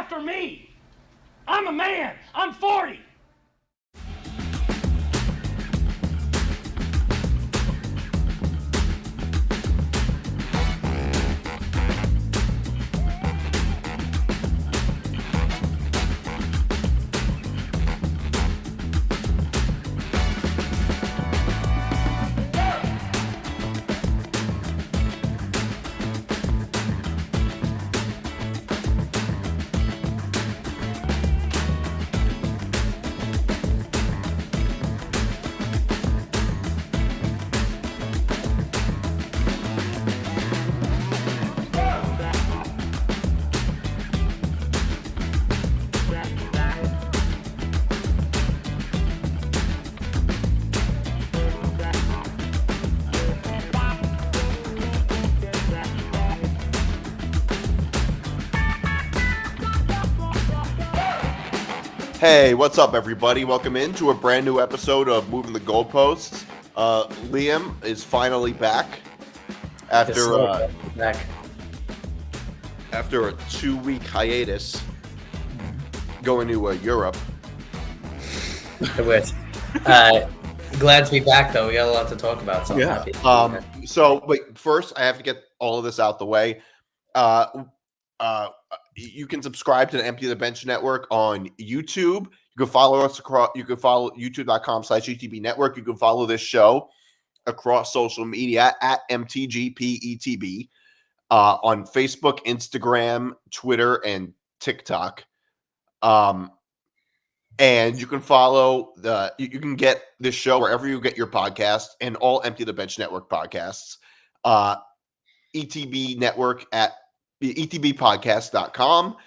after me. I'm a man. I'm 40. Hey, what's up, everybody? Welcome into a brand new episode of Moving the Goalposts. Liam is finally back after a 2-week hiatus going to Europe. I wish. Glad to be back, though. We got a lot to talk about. So yeah. But first, I have to get all of this out the way. You can subscribe to the Empty the Bench Network on YouTube. You can follow us across. You can follow youtube.com/ETB Network. You can follow this show across social media at MTGP on Facebook, Instagram, Twitter, and TikTok. And you can follow you can get this show wherever you get your podcasts and all Empty the Bench Network podcasts. ETB Network at etbpodcast.com.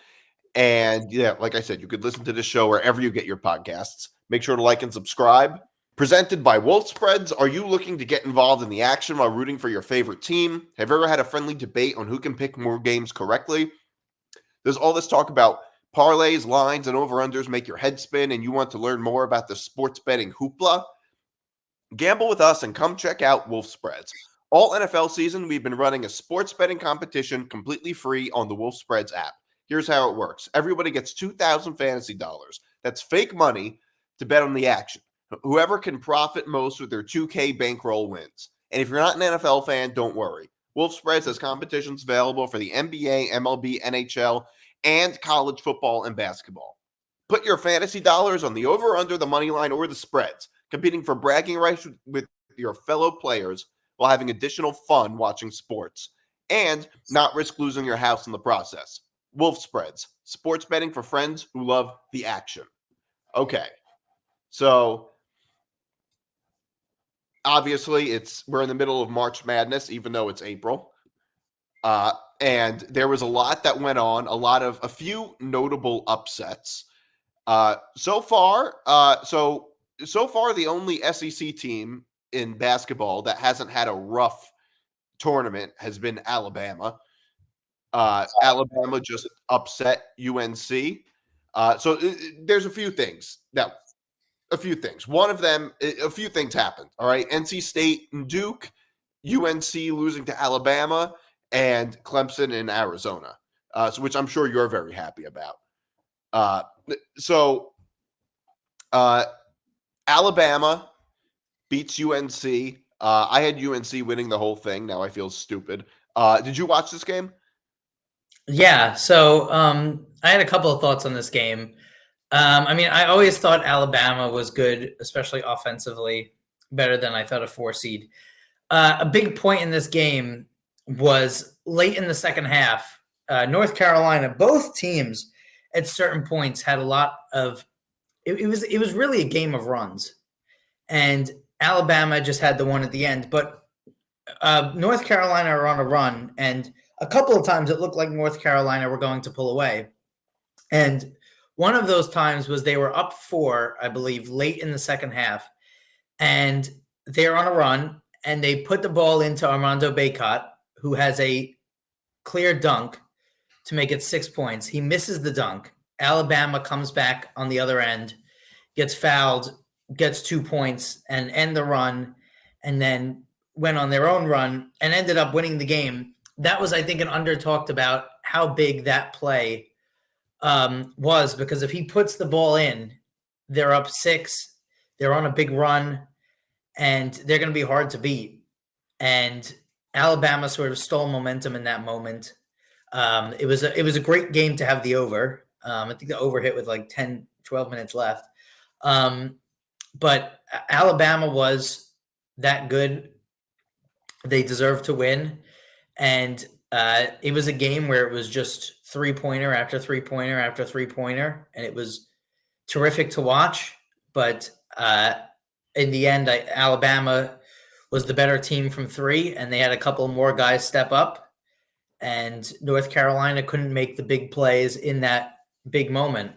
And yeah, like I said, you could listen to this show wherever you get your podcasts. Make sure to like and subscribe. Presented by Wolf Spreads. Are you looking to get involved in the action while rooting for your favorite team? Have you ever had a friendly debate on who can pick more games correctly? There's all this talk about parlays, lines, and over-unders make your head spin, and you want to learn more about the sports betting hoopla? Gamble with us and come check out Wolf Spreads. All NFL season, we've been running a sports betting competition completely free on the Wolf Spreads app. Here's how it works. Everybody gets 2,000 fantasy dollars. That's fake money to bet on the action. Whoever can profit most with their 2K bankroll wins. And if you're not an NFL fan, don't worry. Wolf Spreads has competitions available for the NBA, MLB, NHL, and college football and basketball. Put your fantasy dollars on the over, under, the money line, or the spreads, competing for bragging rights with your fellow players while having additional fun watching sports, and not risk losing your house in the process. Wolf Spreads, sports betting for friends who love the action. Okay, so obviously we're in the middle of March Madness, even though it's April, and there was a lot that went on, a few notable upsets. So far, the only SEC team in basketball that hasn't had a rough tournament has been Alabama. Alabama just upset UNC. So there's a few things. One of them, a few things happened. All right. NC State and Duke, UNC losing to Alabama, and Clemson in Arizona, which I'm sure you're very happy about. Alabama beats UNC. I had UNC winning the whole thing. Now I feel stupid. Did you watch this game? Yeah. So I had a couple of thoughts on this game. I always thought Alabama was good, especially offensively, better than I thought a 4 seed. A big point in this game was late in the second half. North Carolina, both teams at certain points had a lot of. It was really a game of runs, and Alabama just had the one at the end. But North Carolina are on a run, and a couple of times it looked like North Carolina were going to pull away. And one of those times was they were up 4, I believe, late in the second half. And they're on a run, and they put the ball into Armando Bacot, who has a clear dunk to make it 6 points. He misses the dunk. Alabama comes back on the other end, gets fouled, gets 2 points, and end the run, and then went on their own run and ended up winning the game. That was, I think, an under talked about how big that play was because if he puts the ball in, they're up 6, they're on a big run, and they're going to be hard to beat. And Alabama sort of stole momentum in that moment. It was a great game to have the over. I think the over hit with like 10, 12 minutes left. But Alabama was that good. They deserved to win. And it was a game where it was just three-pointer after three-pointer after three-pointer. And it was terrific to watch. But in the end, Alabama was the better team from 3, and they had a couple more guys step up. And North Carolina couldn't make the big plays in that big moment.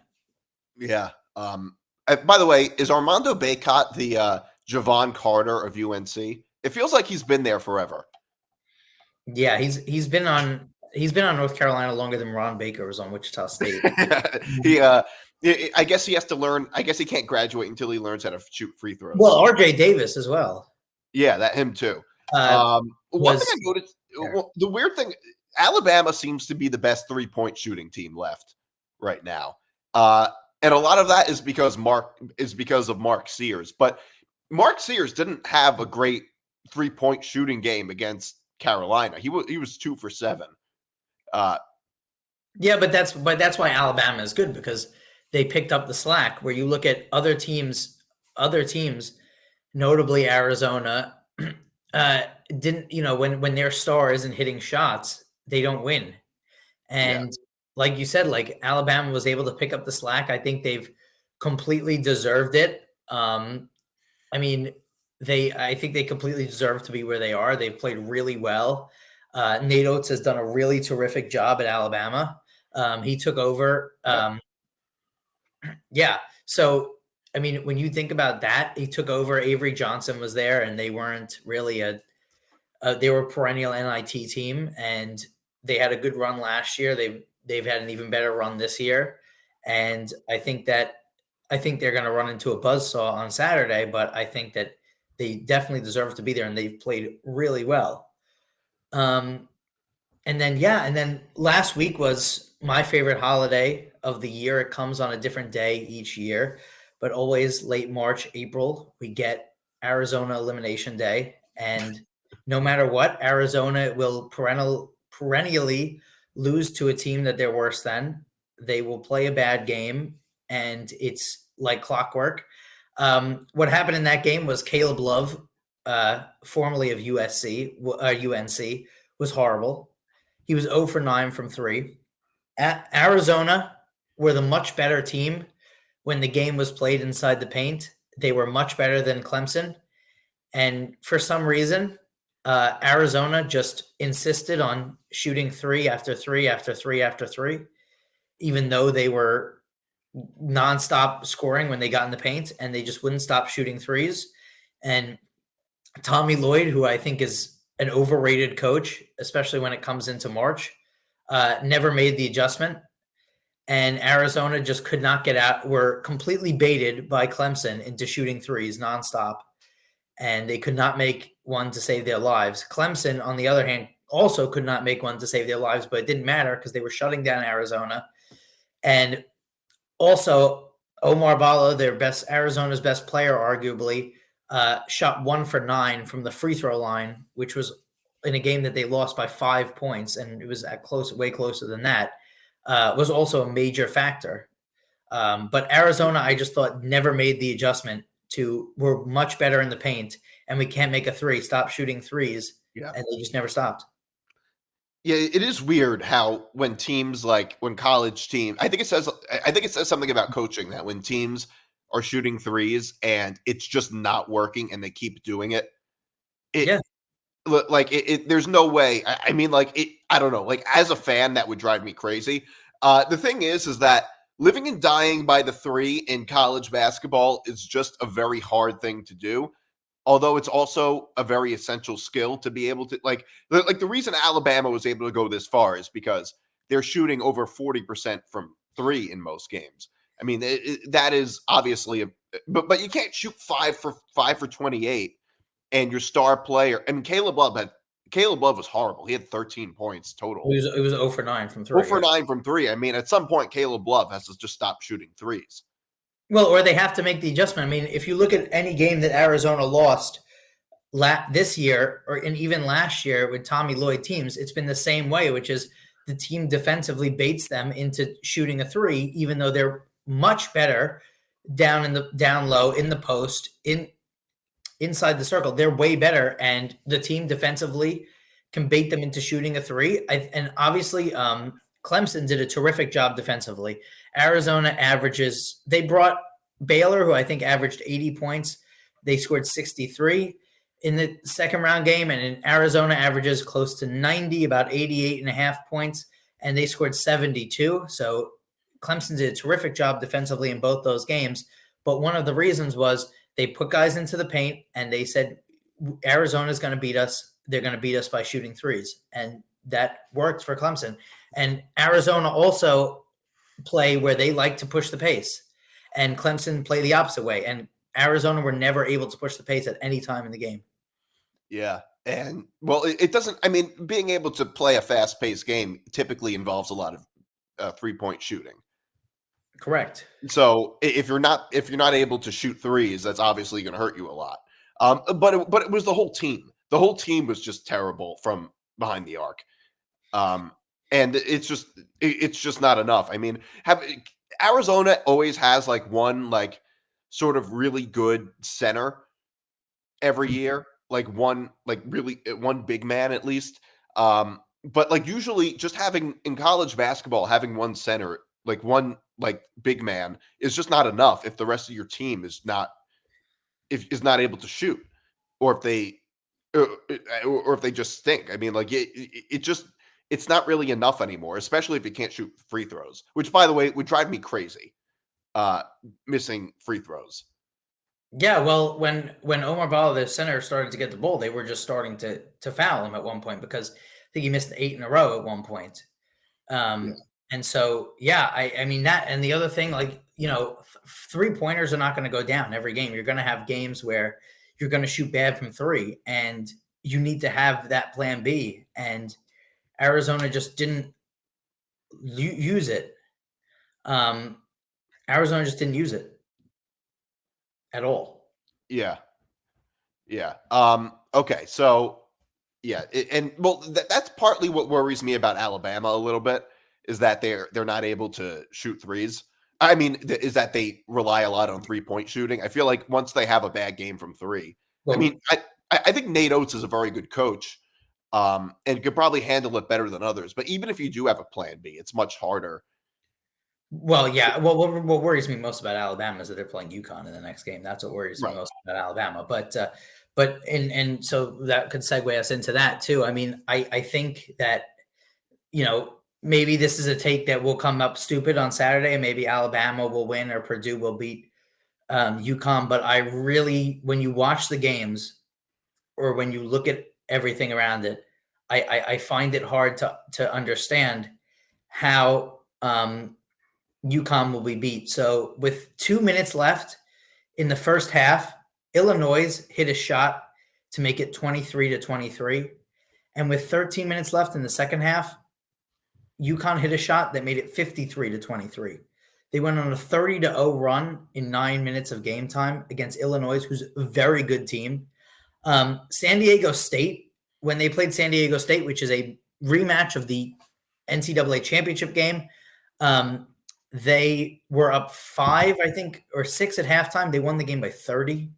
Yeah. By the way, is Armando Bacot the Javon Carter of UNC? It feels like he's been there forever. Yeah, he's been on North Carolina longer than Ron Baker was on Wichita State. I guess he has to learn. I guess he can't graduate until he learns how to shoot free throws. Well, RJ Davis as well. Yeah, that him too. One thing I noticed, the weird thing, Alabama seems to be the best 3-point shooting team left right now. And a lot of that is because of Mark Sears. But Mark Sears didn't have a great 3-point shooting game against Carolina. He was 2 for 7. Yeah, but that's why Alabama is good, because they picked up the slack. Where you look at other teams, notably Arizona, didn't, when their star isn't hitting shots, they don't win. And like you said, like Alabama was able to pick up the slack. I think they've completely deserved it. I think they completely deserve to be where they are. They've played really well. Nate Oates has done a really terrific job at Alabama. He took over. So, I mean, when you think about that, he took over. Avery Johnson was there, and they weren't really they were a perennial NIT team, and they had a good run last year. They've had an even better run this year. And I think they're going to run into a buzzsaw on Saturday, but I think that they definitely deserve to be there, and they've played really well. And then last week was my favorite holiday of the year. It comes on a different day each year, but always late March, April, we get Arizona Elimination Day. And no matter what, Arizona will perennially lose to a team that they're worse than. They will play a bad game, and it's like clockwork. What happened in that game was Caleb Love, formerly of UNC, was horrible. He was 0 for 9 from 3. Arizona were the much better team when the game was played inside the paint. They were much better than Clemson. And for some reason, Arizona just insisted on shooting 3 after 3 after 3 after 3, even though they were nonstop scoring when they got in the paint, and they just wouldn't stop shooting threes. And Tommy Lloyd, who I think is an overrated coach, especially when it comes into March, never made the adjustment. And Arizona just could not get out, were completely baited by Clemson into shooting threes nonstop. And they could not make one to save their lives. Clemson, on the other hand, also could not make one to save their lives, but it didn't matter because they were shutting down Arizona. And also, Omar Bala, Arizona's best player, arguably, shot 1 for 9 from the free throw line, which was in a game that they lost by 5 points, and it was way closer than that, was also a major factor. But Arizona, I just thought, never made the adjustment to, we're much better in the paint, and we can't make a 3, stop shooting threes, and they just never stopped. Yeah, it is weird how when college teams, I think it says something about coaching, that when teams are shooting threes and it's just not working and they keep doing it. There's no way. I don't know. Like, as a fan, that would drive me crazy. The thing is that living and dying by the 3 in college basketball is just a very hard thing to do. Although it's also a very essential skill to be able to, like the reason Alabama was able to go this far is because they're shooting over 40% from 3 in most games. I mean, that is obviously but you can't shoot 5 for 28 and your star player. I mean, Caleb Love Caleb Love was horrible. He had 13 points total. It was 0 for 9 from 0 3. for 9 from 3. I mean, at some point, Caleb Love has to just stop shooting threes. Well, or they have to make the adjustment. I mean, if you look at any game that Arizona lost this year and even last year with Tommy Lloyd teams, it's been the same way, which is the team defensively baits them into shooting a 3, even though they're much better down low in the post inside the circle. They're way better, and the team defensively can bait them into shooting a 3. And obviously, Clemson did a terrific job defensively. Arizona they brought Baylor, who I think averaged 80 points. They scored 63 in the second round game, and in Arizona averages close to 90, about 88.5 points, and they scored 72. So Clemson did a terrific job defensively in both those games. But one of the reasons was they put guys into the paint, and they said, Arizona's going to beat us. They're going to beat us by shooting 3s. And that worked for Clemson. And Arizona also play where they like to push the pace. And Clemson play the opposite way. And Arizona were never able to push the pace at any time in the game. Yeah. And, well, it doesn't – I mean, being able to play a fast-paced game typically involves a lot of three-point shooting. Correct. So if you're not able to shoot threes, that's obviously going to hurt you a lot. But it was the whole team. The whole team was just terrible from behind the arc. And it's just not enough. I mean, Arizona always has like one like sort of really good center every year, like one big man at least. But like usually just having in college basketball, having one center, like one like big man is just not enough if the rest of your team is not able to shoot, or if they just stink. I mean, like it's not really enough anymore, especially if you can't shoot free throws, which by the way would drive me crazy. Missing free throws. Yeah, well, when Omar Bala, the center, started to get the ball, they were just starting to foul him at one point because I think he missed 8 in a row at one point. And so, yeah, I mean that, and the other thing, like, you know, 3-pointers are not going to go down every game. You're going to have games where you're going to shoot bad from 3, and you need to have that plan B. And Arizona just didn't use it. Arizona just didn't use it at all. Yeah. Okay. So, yeah, that's partly what worries me about Alabama a little bit, is that they're not able to shoot threes. I mean, is that they rely a lot on 3-point shooting. I feel like once they have a bad game from 3, well, I mean, I think Nate Oates is a very good coach, and could probably handle it better than others. But even if you do have a plan B, it's much harder. Well, yeah. Well, what worries me most about Alabama is that they're playing UConn in the next game. That's what worries me most about Alabama. But so that could segue us into that too. I mean, I think that, you know, maybe this is a take that will come up stupid on Saturday, and maybe Alabama will win or Purdue will beat UConn. But I really, when you watch the games or when you look at everything around it, I find it hard to understand how UConn will be beat. So with 2 minutes left in the first half, Illinois hit a shot to make it 23-23. And with 13 minutes left in the second half, UConn hit a shot that made it 53-23. They went on a 30-0 run in 9 minutes of game time against Illinois, who's a very good team. San Diego State, when they played San Diego State, which is a rematch of the NCAA championship game, they were up 5, I think, or 6 at halftime. They won the game by 30.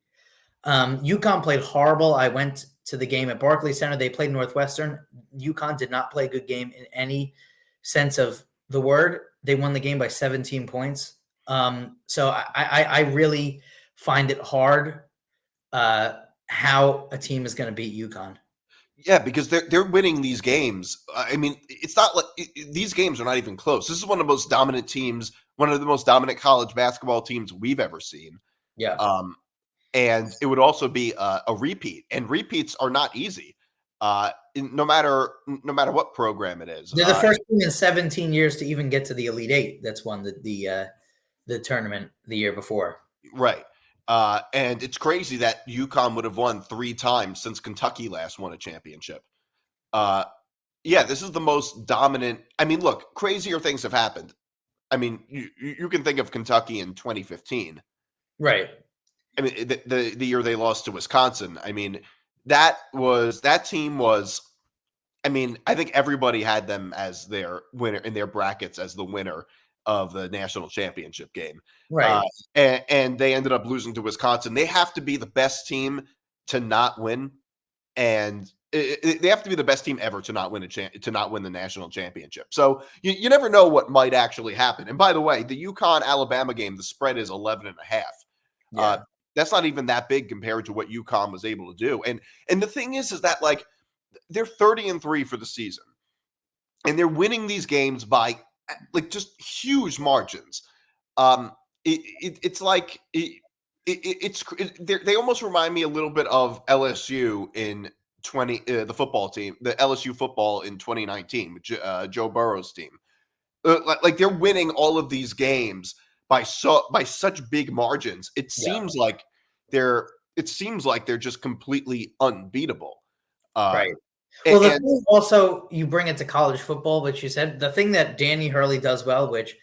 UConn played horrible. I went to the game at Barclays Center. They played Northwestern. UConn did not play a good game in any sense of the word. They won the game by 17 points. So I really find it hard how a team is going to beat UConn. Yeah, because they're winning these games. I mean, it's not like these games are not even close. This is one of the most dominant teams, one of the most dominant college basketball teams we've ever seen. Yeah. And it would also be a repeat, and repeats are not easy. No matter what program it is. They're the first team in 17 years to even get to the Elite Eight that's won the tournament the year before. Right. And it's crazy that UConn would have won 3 times since Kentucky last won a championship. Yeah, this is the most dominant. I mean, look, crazier things have happened. I mean, you can think of Kentucky in 2015. Right. I mean, the year they lost to Wisconsin. I mean, that team was. I mean, I think everybody had them as their winner in their brackets as the winner of the national championship game. Right. And they ended up losing to Wisconsin. They have to be the best team to not win, and they have to be the best team ever to not win to not win the national championship. So you never know what might actually happen. And by the way, the UConn-Alabama game, the spread is 11.5. Yeah. That's not even that big compared to what UConn was able to do. And the thing is that like they're 30-3 for the season, and they're winning these games by like just huge margins. It's like they almost remind me a little bit of LSU in the football team, the LSU football in 2019 with Joe Burrow's team. Like they're winning all of these games by such big margins. It seems like they're just completely unbeatable. Right. Well, the thing also, you bring it to college football, which you said, the thing that Danny Hurley does well, which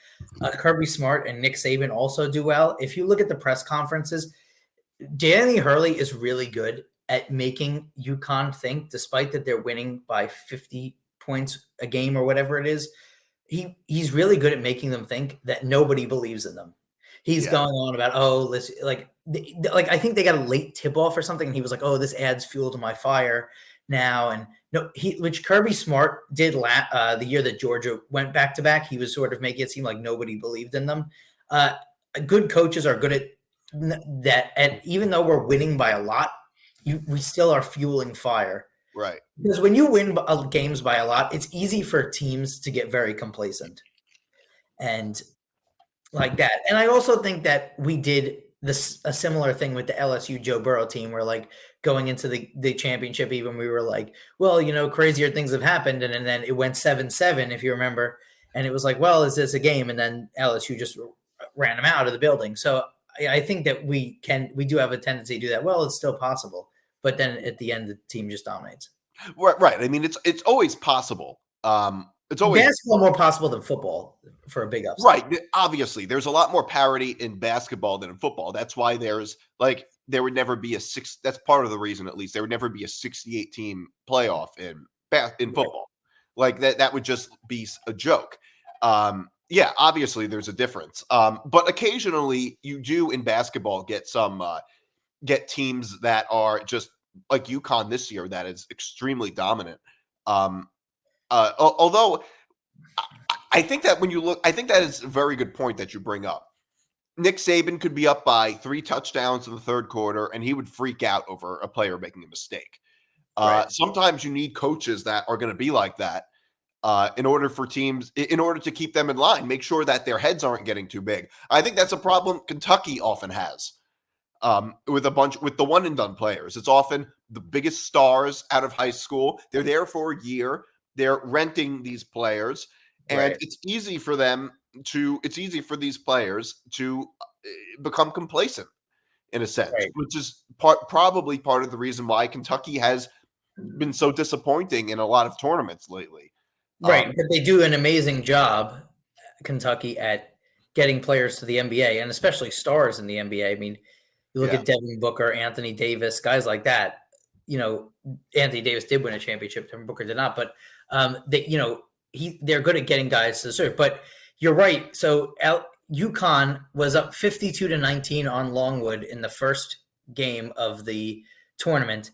Kirby Smart and Nick Saban also do well. If you look at the press conferences, Danny Hurley is really good at making UConn think, despite that they're winning by 50 points a game or whatever it is. He's really good at making them think that nobody believes in them. He's going on about, let's like I think they got a late tip off or something. And he was like, this adds fuel to my fire now. And no, which Kirby Smart did the year that Georgia went back to back. He was sort of making it seem like nobody believed in them. Good coaches are good at that. And even though we're winning by a lot, we still are fueling fire. Right. Because when you win games by a lot, it's easy for teams to get very complacent. And like that. And I also think that we did a similar thing with the LSU Joe Burrow team, where like going into the championship, even we were like, well, crazier things have happened. And then it went 7-7, if you remember. And it was like, well, is this a game? And then LSU just ran them out of the building. So I think that we do have a tendency to do that. Well, it's still possible. But then at the end, the team just dominates. Right. I mean, it's always possible. It's always basketball more possible than football for a big upset. Right. Obviously, there's a lot more parity in basketball than in football. That's why there would never be that's part of the reason, at least, there would never be a 68 team playoff in football. Like that would just be a joke. Yeah, obviously there's a difference. But occasionally you do in basketball get teams that are just like UConn this year that is extremely dominant. Although I think that I think that is a very good point that you bring up. Nick Saban could be up by 3 touchdowns in the third quarter, and he would freak out over a player making a mistake. Right. Sometimes you need coaches that are going to be like that in order to keep them in line, make sure that their heads aren't getting too big. I think that's a problem Kentucky often has with the one and done players. It's often the biggest stars out of high school. They're there for a year. They're renting these players, and it's easy for these players to become complacent in a sense, which is probably part of the reason why Kentucky has been so disappointing in a lot of tournaments lately. Right. But they do an amazing job, Kentucky, at getting players to the NBA, and especially stars in the NBA. I mean, you look at Devin Booker, Anthony Davis, guys like that. Anthony Davis did win a championship. Devin Booker did not, but they're good at getting guys to serve. But you're right. So UConn was up 52-19 on Longwood in the first game of the tournament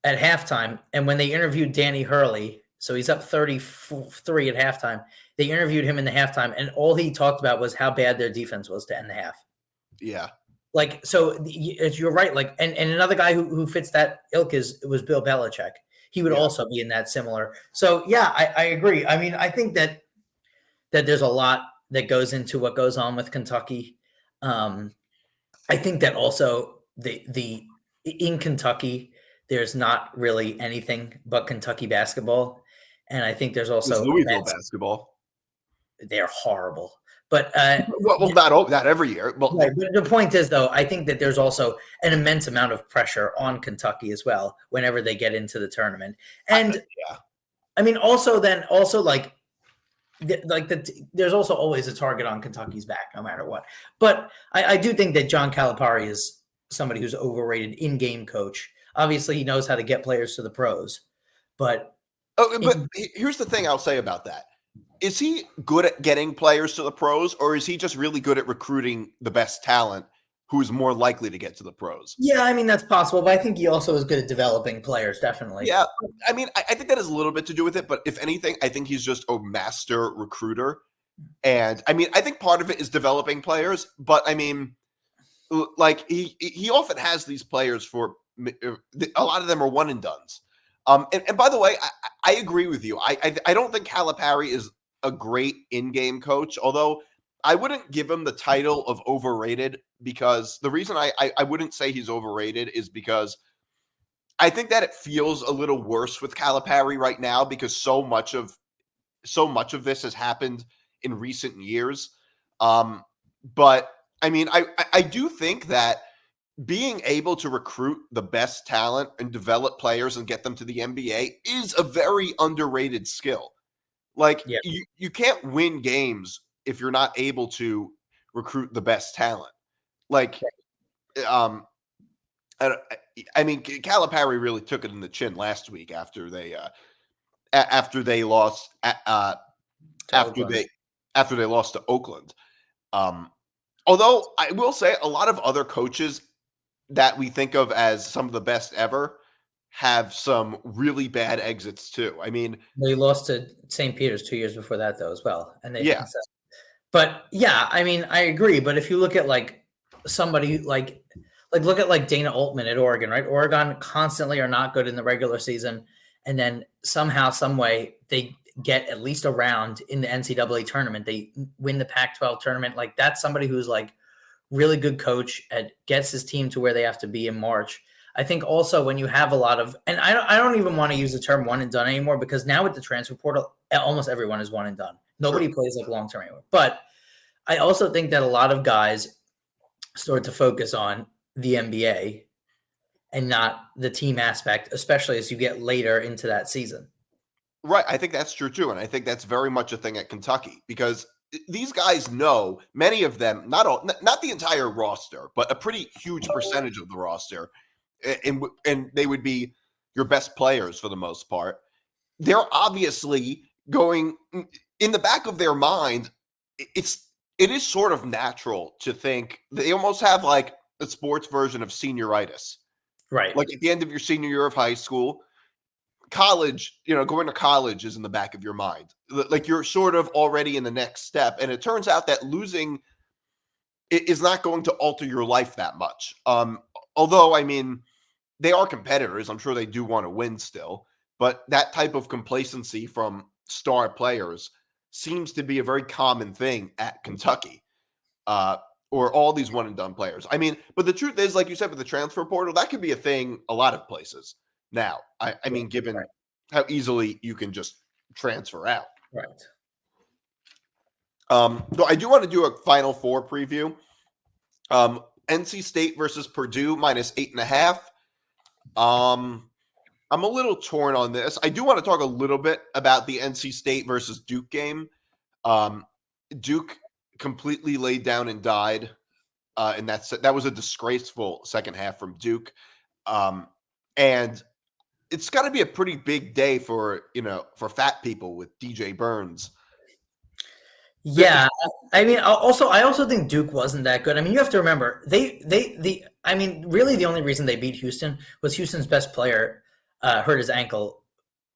at halftime. And when they interviewed Danny Hurley, so he's up 33 at halftime, they interviewed him in the halftime, and all he talked about was how bad their defense was to end the half. Yeah. Like, so you're right. Like, and another guy who fits that ilk was Bill Belichick. He would also be in that similar. So yeah, I agree. I mean, I think that there's a lot that goes into what goes on with Kentucky. I think that also in Kentucky, there's not really anything but Kentucky basketball. And I think there's also Louisville basketball. They're horrible. But not every year. But the point is, though, I think that there's also an immense amount of pressure on Kentucky as well whenever they get into the tournament. And I mean, there's also always a target on Kentucky's back, no matter what. But I do think that John Calipari is somebody who's overrated in-game coach. Obviously, he knows how to get players to the pros, but here's the thing I'll say about that. Is he good at getting players to the pros, or is he just really good at recruiting the best talent who's more likely to get to the pros? Yeah, I mean, that's possible, but I think he also is good at developing players, definitely. Yeah, I mean, I think that has a little bit to do with it, but if anything, I think he's just a master recruiter. And I mean, I think part of it is developing players, but I mean, like he often has these players for a lot of them are one and dones. And by the way, I agree with you. I don't think Calipari is a great in-game coach, although I wouldn't give him the title of overrated, because the reason I wouldn't say he's overrated is because I think that it feels a little worse with Calipari right now, because so much of this has happened in recent years. But I mean, I do think that being able to recruit the best talent and develop players and get them to the NBA is a very underrated skill. Like, Yeah. you can't win games if you're not able to recruit the best talent. Like, I mean, Calipari really took it in the chin last week after they lost after they lost to Oakland. Although I will say a lot of other coaches that we think of as some of the best ever have some really bad exits too. I mean, they lost to St. Peter's 2 years before that, though, as well. And yeah. But yeah, I mean, I agree. But if you look at like somebody like look at like Dana Altman at Oregon, right? Oregon constantly are not good in the regular season, and then somehow, some way, they get at least a round in the NCAA tournament. They win the Pac-12 tournament. Like, that's somebody who's like really good coach and gets his team to where they have to be in March. I think also when you have a lot of, and I don't even want to use the term one and done anymore, because now with the transfer portal, almost everyone is one and done. Nobody plays like long-term anymore. But I also think that a lot of guys start to focus on the NBA and not the team aspect, especially as you get later into that season. Right. I think that's true too. And I think that's very much a thing at Kentucky, because these guys know, many of them, not the entire roster, but a pretty huge percentage of the roster, and they would be your best players for the most part. They're obviously going in the back of their mind. It is sort of natural to think they almost have like a sports version of senioritis, right? Like at the end of your senior year of high school. College, going to college is in the back of your mind. Like, you're sort of already in the next step. And it turns out that losing is not going to alter your life that much. Although, I mean, they are competitors. I'm sure they do want to win still. But that type of complacency from star players seems to be a very common thing at Kentucky, or all these one and done players. I mean, but the truth is, like you said, with the transfer portal, that could be a thing a lot of places. Now, I mean, given how easily you can just transfer out. Right. Though I do want to do a Final Four preview. NC State versus Purdue -8.5. I'm a little torn on this. I do want to talk a little bit about the NC State versus Duke game. Duke completely laid down and died. And that was a disgraceful second half from Duke. And it's got to be a pretty big day for fat people with DJ Burns. Yeah, I mean, I also think Duke wasn't that good. I mean, you have to remember I mean, really the only reason they beat Houston was Houston's best player hurt his ankle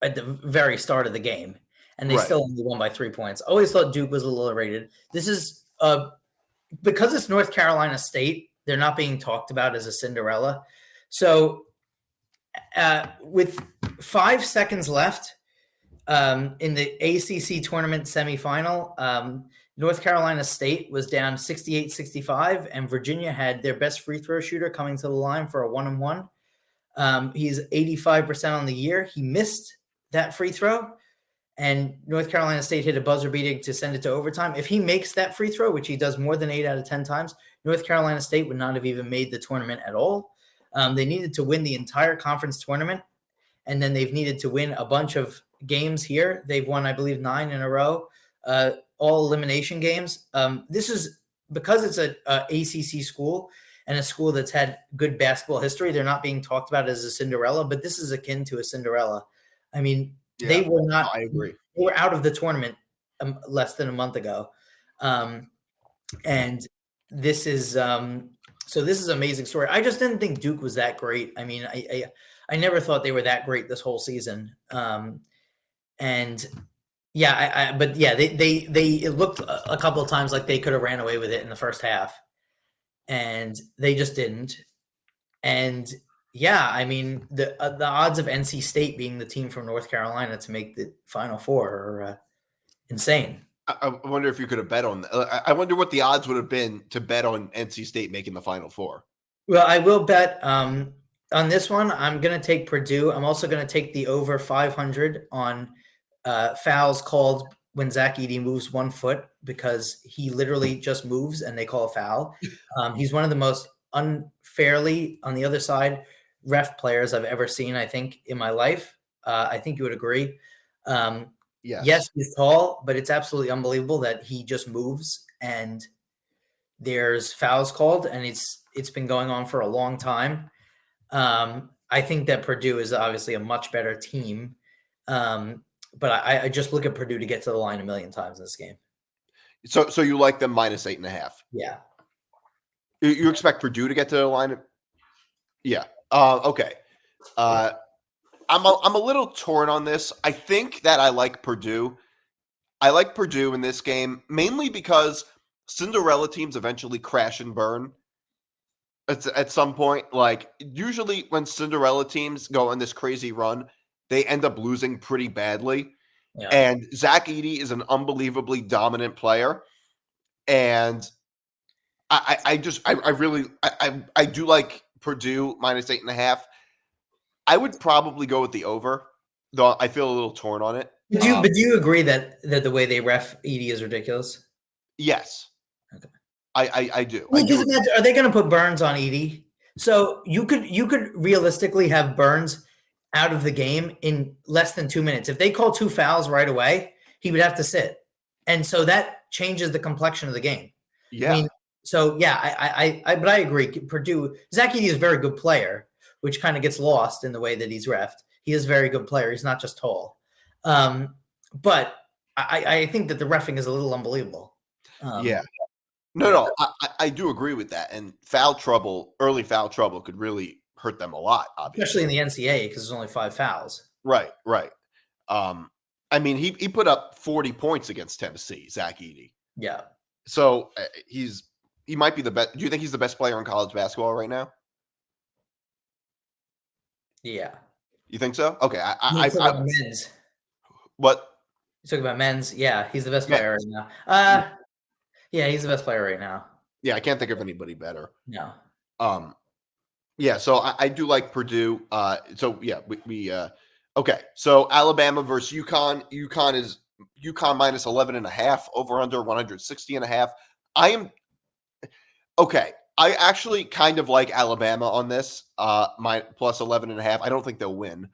at the very start of the game, and they still only won by 3 points. Always thought Duke was a little rated. This is because it's North Carolina State, they're not being talked about as a Cinderella. So with 5 seconds left in the ACC tournament semifinal, North Carolina State was down 68-65, and Virginia had their best free throw shooter coming to the line for a 1-and-1. He's 85% on the year. He missed that free throw, and North Carolina State hit a buzzer beating to send it to overtime. If he makes that free throw, which he does more than 8 out of 10 times, North Carolina State would not have even made the tournament at all. They needed to win the entire conference tournament, and then they've needed to win a bunch of games here. They've won, I believe, 9 in a row, all elimination games. This is because it's a ACC school and a school that's had good basketball history. They're not being talked about as a Cinderella, but this is akin to a Cinderella. I mean, they were not. I agree. They were out of the tournament less than a month ago, and this is so this is an amazing story. I just didn't think Duke was that great. I mean, I never thought they were that great this whole season. And yeah, but yeah, they it looked a couple of times like they could have ran away with it in the first half, and they just didn't. And yeah, I mean, the odds of NC State being the team from North Carolina to make the Final Four are insane. I wonder if you could have bet on that. I wonder what the odds would have been to bet on NC State making the Final Four. Well, I will bet on this one. I'm going to take Purdue. I'm also going to take the over 500 on fouls called when Zach Edey moves 1 foot, because he literally just moves and they call a foul. He's one of the most unfairly on the other side ref players I've ever seen, I think, in my life. I think you would agree. Yes, he's tall, but it's absolutely unbelievable that he just moves and there's fouls called, and it's been going on for a long time. I think that Purdue is obviously a much better team, but I just look at Purdue to get to the line a million times in this game. So you like them -8.5? Yeah. You expect Purdue to get to the line? Yeah. Okay. I'm a little torn on this. I think that I like Purdue. I like Purdue in this game mainly because Cinderella teams eventually crash and burn at some point. Like, usually when Cinderella teams go on this crazy run, they end up losing pretty badly. Yeah. And Zach Edey is an unbelievably dominant player. And I do like Purdue -8.5. I would probably go with the over, though I feel a little torn on it. But do you agree that the way they ref Edey is ridiculous? Yes. Okay. I do. Well, just imagine, are they going to put Burns on Edey? So you could realistically have Burns out of the game in less than 2 minutes. If they call 2 fouls right away, he would have to sit. And so that changes the complexion of the game. Yeah. I mean, so yeah, but I agree. Purdue, Zach Edey is a very good player, which kind of gets lost in the way that he's reffed. He is a very good player. He's not just tall. But I think that the reffing is a little unbelievable. Yeah. No, I do agree with that. And early foul trouble could really hurt them a lot, obviously. Especially in the NCAA, because there's only 5 fouls. Right. I mean, he put up 40 points against Tennessee, Zach Edey. Yeah. So he might be the best. Do you think he's the best player in college basketball right now? Yeah. You think so? Okay. Men's. What? You talking about men's? Yeah, he's the best player right now. Yeah, he's the best player right now. Yeah, I can't think of anybody better. No. Yeah, so I do like Purdue. So yeah, we okay. So Alabama versus UConn. UConn -11.5, over under 160.5. I am okay. I actually kind of like Alabama on this. My +11.5. I don't think they'll win.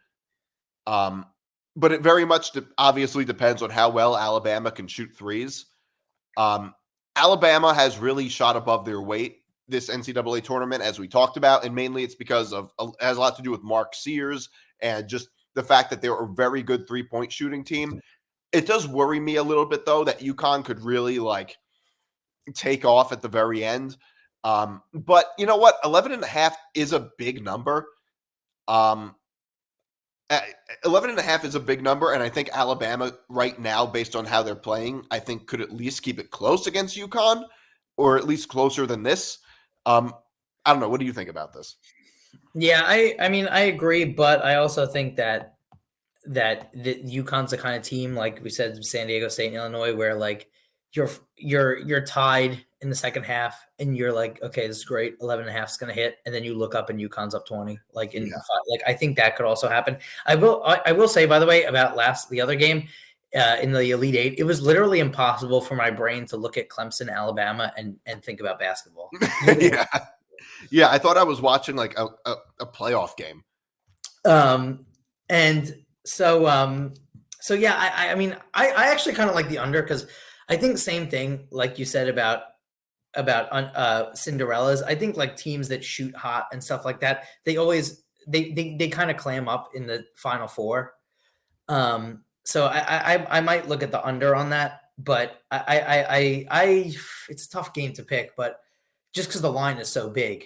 But it very much obviously depends on how well Alabama can shoot threes. Alabama has really shot above their weight this NCAA tournament, as we talked about, and mainly it's because it has a lot to do with Mark Sears and just the fact that they're a very good 3-point shooting team. It does worry me a little bit, though, that UConn could really take off at the very end. But you know what? 11.5 is a big number. 11.5 is a big number, and I think Alabama right now, based on how they're playing, I think could at least keep it close against UConn, or at least closer than this. I don't know. What do you think about this? Yeah, I mean, I agree, but I also think that the UConn's the kind of team, like we said, San Diego State and Illinois, where you're tied in the second half, and you're like, okay, this is great, 11.5 is going to hit, and then you look up and UConn's up 20. I think that could also happen. I will say, by the way, about the other game in the Elite Eight, it was literally impossible for my brain to look at Clemson, Alabama, and think about basketball. Yeah. I thought I was watching a playoff game. And so So yeah, I mean, I actually kind of like the under because I think same thing like you said about Cinderellas. I think like teams that shoot hot and stuff like that, they always they kind of clam up in the final four. So I might look at the under on that, but it's a tough game to pick, but just because the line is so big.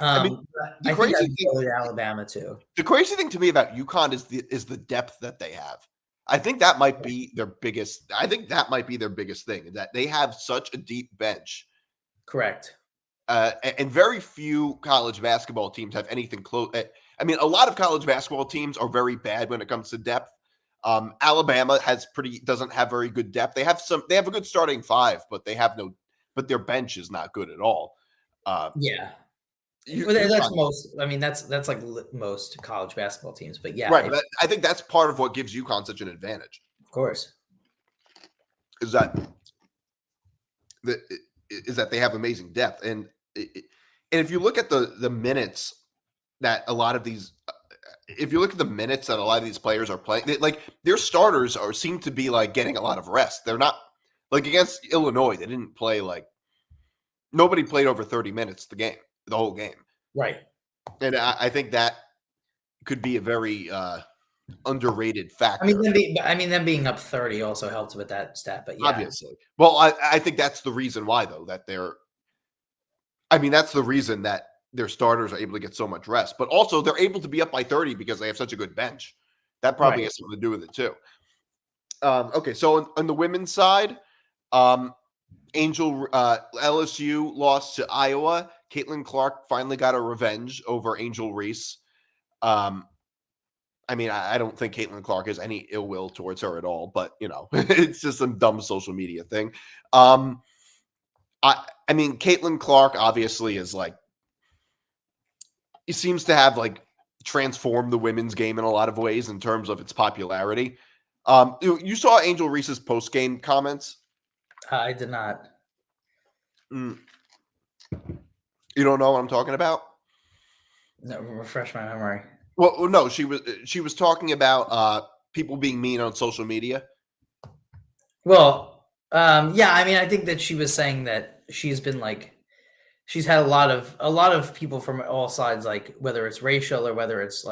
I mean, the I think crazy I'd thing, go with Alabama too. the crazy thing to me about UConn is the depth that they have. I think that might be their biggest. I think that might be their biggest thing, that they have such a deep bench. Correct. And very few college basketball teams have anything close. I mean, a lot of college basketball teams are very bad when it comes to depth. Alabama doesn't have very good depth. They have a good starting five, but but their bench is not good at all. Yeah. You, That's most. I mean, that's like most college basketball teams. But yeah, right. But I think that's part of what gives UConn such an advantage. Of course, is that they have amazing depth, and if you look at the minutes that a lot of these, if you look at the minutes that a lot of these players are playing, like their starters seem to be like getting a lot of rest. They're not like against Illinois. They didn't play nobody played over 30 minutes the whole game. Right. And I think that could be a very underrated factor. I mean, them being up 30 also helped with that stat, but yeah. Obviously. Well, I think that's the reason why, though, that's the reason that their starters are able to get so much rest, but also they're able to be up by 30 because they have such a good bench. That probably has something to do with it too. Okay. So on the women's side, LSU lost to Iowa. Caitlin Clark finally got a revenge over Angel Reese. I mean, I don't think Caitlin Clark has any ill will towards her at all, but it's just some dumb social media thing. I mean, Caitlin Clark obviously is it seems to have transformed the women's game in a lot of ways in terms of its popularity. You saw Angel Reese's post-game comments? I did not. You don't know what I'm talking about? No, refresh my memory. Well, no, she was talking about people being mean on social media. Well, yeah, I mean, I think that she was saying that she's been she's had a lot of people from all sides, whether it's racial or whether it's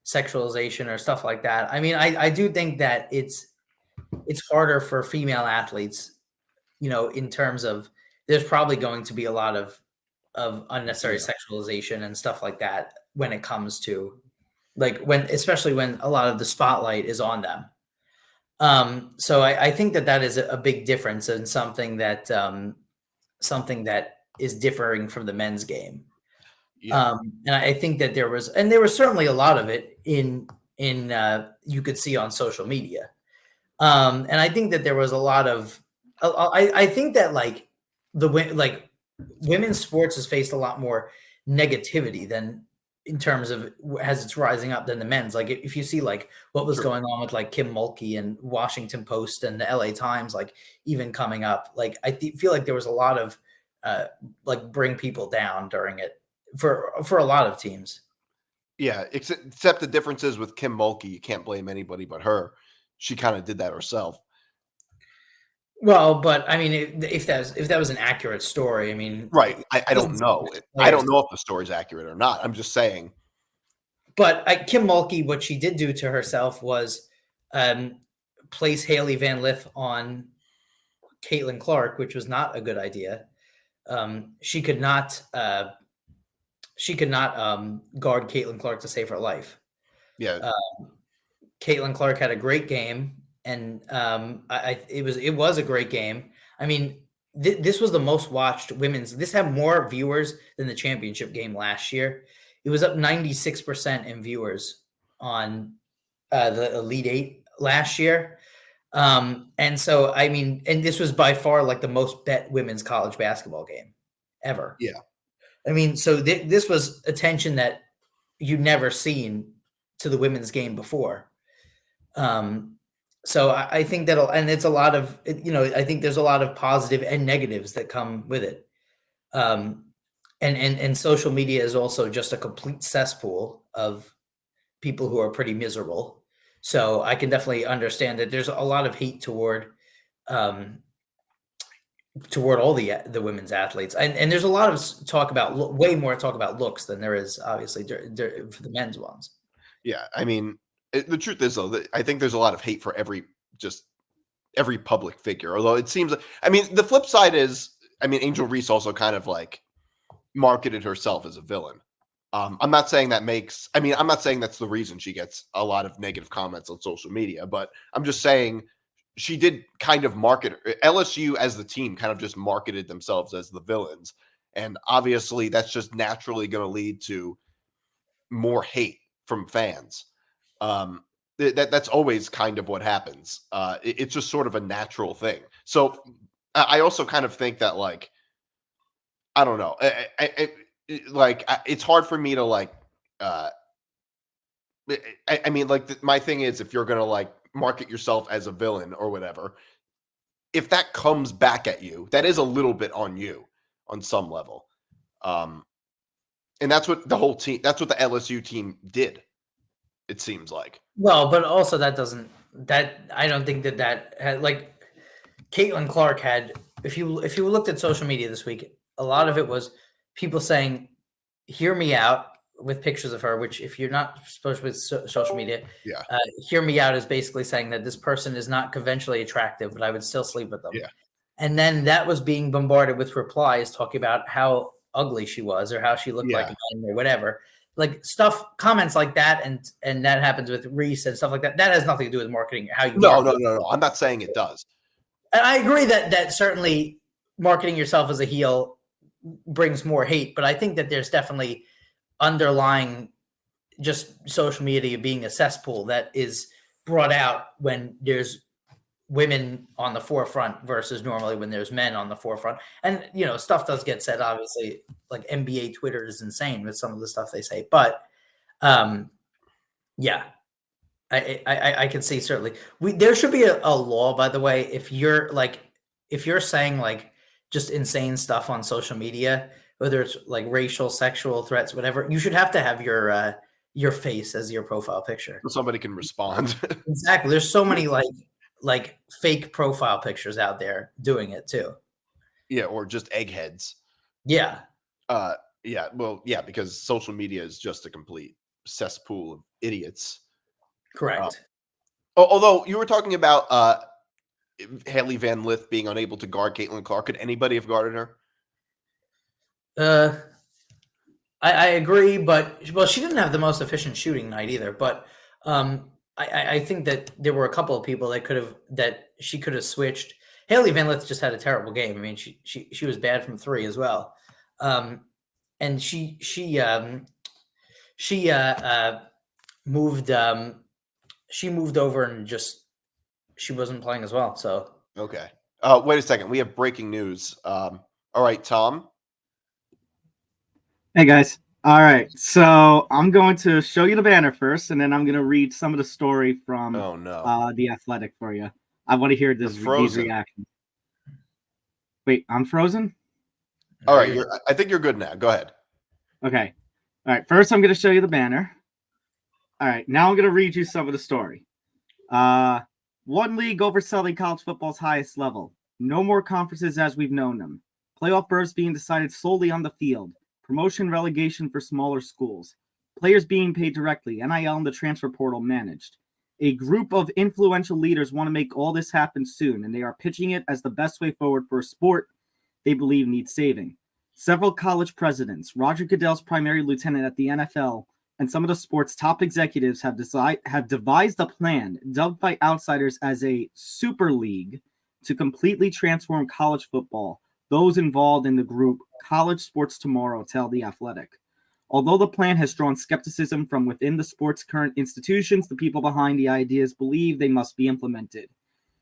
sexualization or stuff like that. I mean, I do think that it's harder for female athletes, in terms of there's probably going to be a lot of unnecessary sexualization and stuff like that when it comes to especially when a lot of the spotlight is on them. So I think that is a big difference and something that is differing from the men's game. Yeah. And I think that there was certainly a lot of it in you could see on social media. And I think that there was a lot of, I think that women's sports has faced a lot more negativity than in terms of as it's rising up than the men's. If you see what was going on with Kim Mulkey and Washington Post and the LA Times, even coming up, I feel like there was a lot of bring people down during it for a lot of teams. Yeah, except the differences with Kim Mulkey, you can't blame anybody but her. She kind of did that herself. Well, but I mean, if that was an accurate story, I mean, right? I don't know. I don't know if the story's accurate or not. I'm just saying. But Kim Mulkey, what she did do to herself was place Haley Van Lith on Caitlin Clark, which was not a good idea. She could not guard Caitlin Clark to save her life. Yeah. Caitlin Clark had a great game, and it was a great game. I mean, this was the most watched women's. This had more viewers than the championship game last year. It was up 96% in viewers on the Elite Eight last year. And so, I mean, and this was by far the most bet women's college basketball game ever. Yeah. I mean, so this was attention that you'd never seen to the women's game before. So I think and it's a lot of, I think there's a lot of positive and negatives that come with it. And social media is also just a complete cesspool of people who are pretty miserable. So I can definitely understand that there's a lot of hate toward all the women's athletes, and there's a lot of talk about way more talk about looks than there is obviously for the men's ones. Yeah, I mean, the truth is though, that I think there's a lot of hate for every public figure. Although it seems, I mean, the flip side is, I mean, Angel Reese also kind of like marketed herself as a villain. I'm not saying that makes, I mean, I'm not saying that's the reason she gets a lot of negative comments on social media, but I'm just saying she did kind of market LSU as the team kind of just marketed themselves as the villains. And obviously that's just naturally going to lead to more hate from fans. That's always kind of what happens. It's just sort of a natural thing. So I also kind of think that, like, I don't know. It's hard for me to like. I mean, like, my thing is, if you're gonna like market yourself as a villain or whatever, if that comes back at you, that is a little bit on you on some level. And that's what the whole team. That's what the LSU team did. It seems like. Well, but also I don't think that had, like, Caitlin Clark had. If you looked at social media this week, a lot of it was people saying, "Hear me out," with pictures of her. Which, if you're not supposed with social media, Yeah. "Hear me out" is basically saying that this person is not conventionally attractive, but I would still sleep with them. Yeah. And then that was being bombarded with replies talking about how ugly she was or how she looked like a man or whatever. Like comments like that, and that happens with Reese and stuff like that. That has nothing to do with marketing. How you No. I'm not saying it does. And I agree that certainly marketing yourself as a heel brings more hate, but I think that there's definitely underlying just social media being a cesspool that is brought out when there's women on the forefront versus normally when there's men on the forefront. And, stuff does get said, obviously, like NBA Twitter is insane with some of the stuff they say, but yeah, I can see certainly there should be a law, by the way, if you're saying like just insane stuff on social media, whether it's like racial, sexual threats, whatever, you should have to have your face as your profile picture. So somebody can respond. Exactly. There's so many like fake profile pictures out there doing it too. Yeah, or just eggheads. Yeah. Yeah. Well, yeah, because social media is just a complete cesspool of idiots. Correct. Although you were talking about Haley Van Lith being unable to guard Caitlin Clark, could anybody have guarded her? I agree, but she didn't have the most efficient shooting night either. But I think that there were a couple of people that she could have switched. Haley Van Lith just had a terrible game. I mean, she was bad from three as well, and she moved. She moved over and she wasn't playing as well. So okay. Wait a second. We have breaking news. All right, Tom. Hey guys. All right. So I'm going to show you the banner first, and then I'm going to read some of the story from The Athletic for you. I want to hear these reactions. Wait, I'm frozen? All right. I think you're good now. Go ahead. Okay. All right. First, I'm going to show you the banner. All right. Now I'm going to read you some of the story. One league overselling college football's highest level. No more conferences as we've known them. Playoff berths being decided solely on the field. Promotion relegation for smaller schools. Players being paid directly. NIL and the transfer portal managed. A group of influential leaders want to make all this happen soon, and they are pitching it as the best way forward for a sport they believe needs saving. Several college presidents, Roger Goodell's primary lieutenant at the NFL, and some of the sport's top executives have devised a plan dubbed by outsiders as a super league to completely transform college football. Those involved in the group College Sports Tomorrow tell The Athletic. Although the plan has drawn skepticism from within the sport's current institutions, the people behind the ideas believe they must be implemented.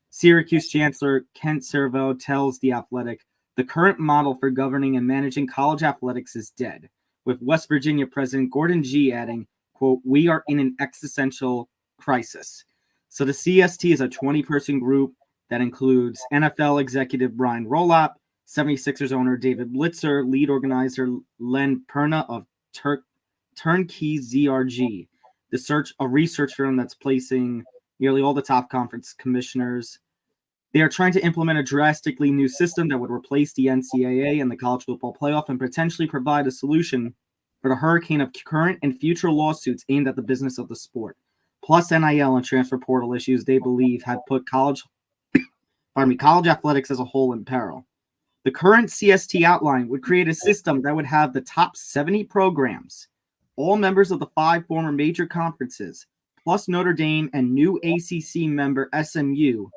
Syracuse Chancellor Kent Servo tells The Athletic, the current model for governing and managing college athletics is dead, with West Virginia President Gordon G. adding, quote, we are in an existential crisis. So the CST is a 20-person group that includes NFL executive Brian Rolop, 76ers owner David Blitzer, lead organizer Len Perna of Turnkey ZRG, a research firm that's placing nearly all the top conference commissioners. They are trying to implement a drastically new system that would replace the NCAA and the college football playoff and potentially provide a solution for the hurricane of current and future lawsuits aimed at the business of the sport. Plus NIL and transfer portal issues they believe have put college athletics as a whole in peril. The current CST outline would create a system that would have the top 70 programs, all members of the 5 former major conferences, plus Notre Dame and new ACC member SMU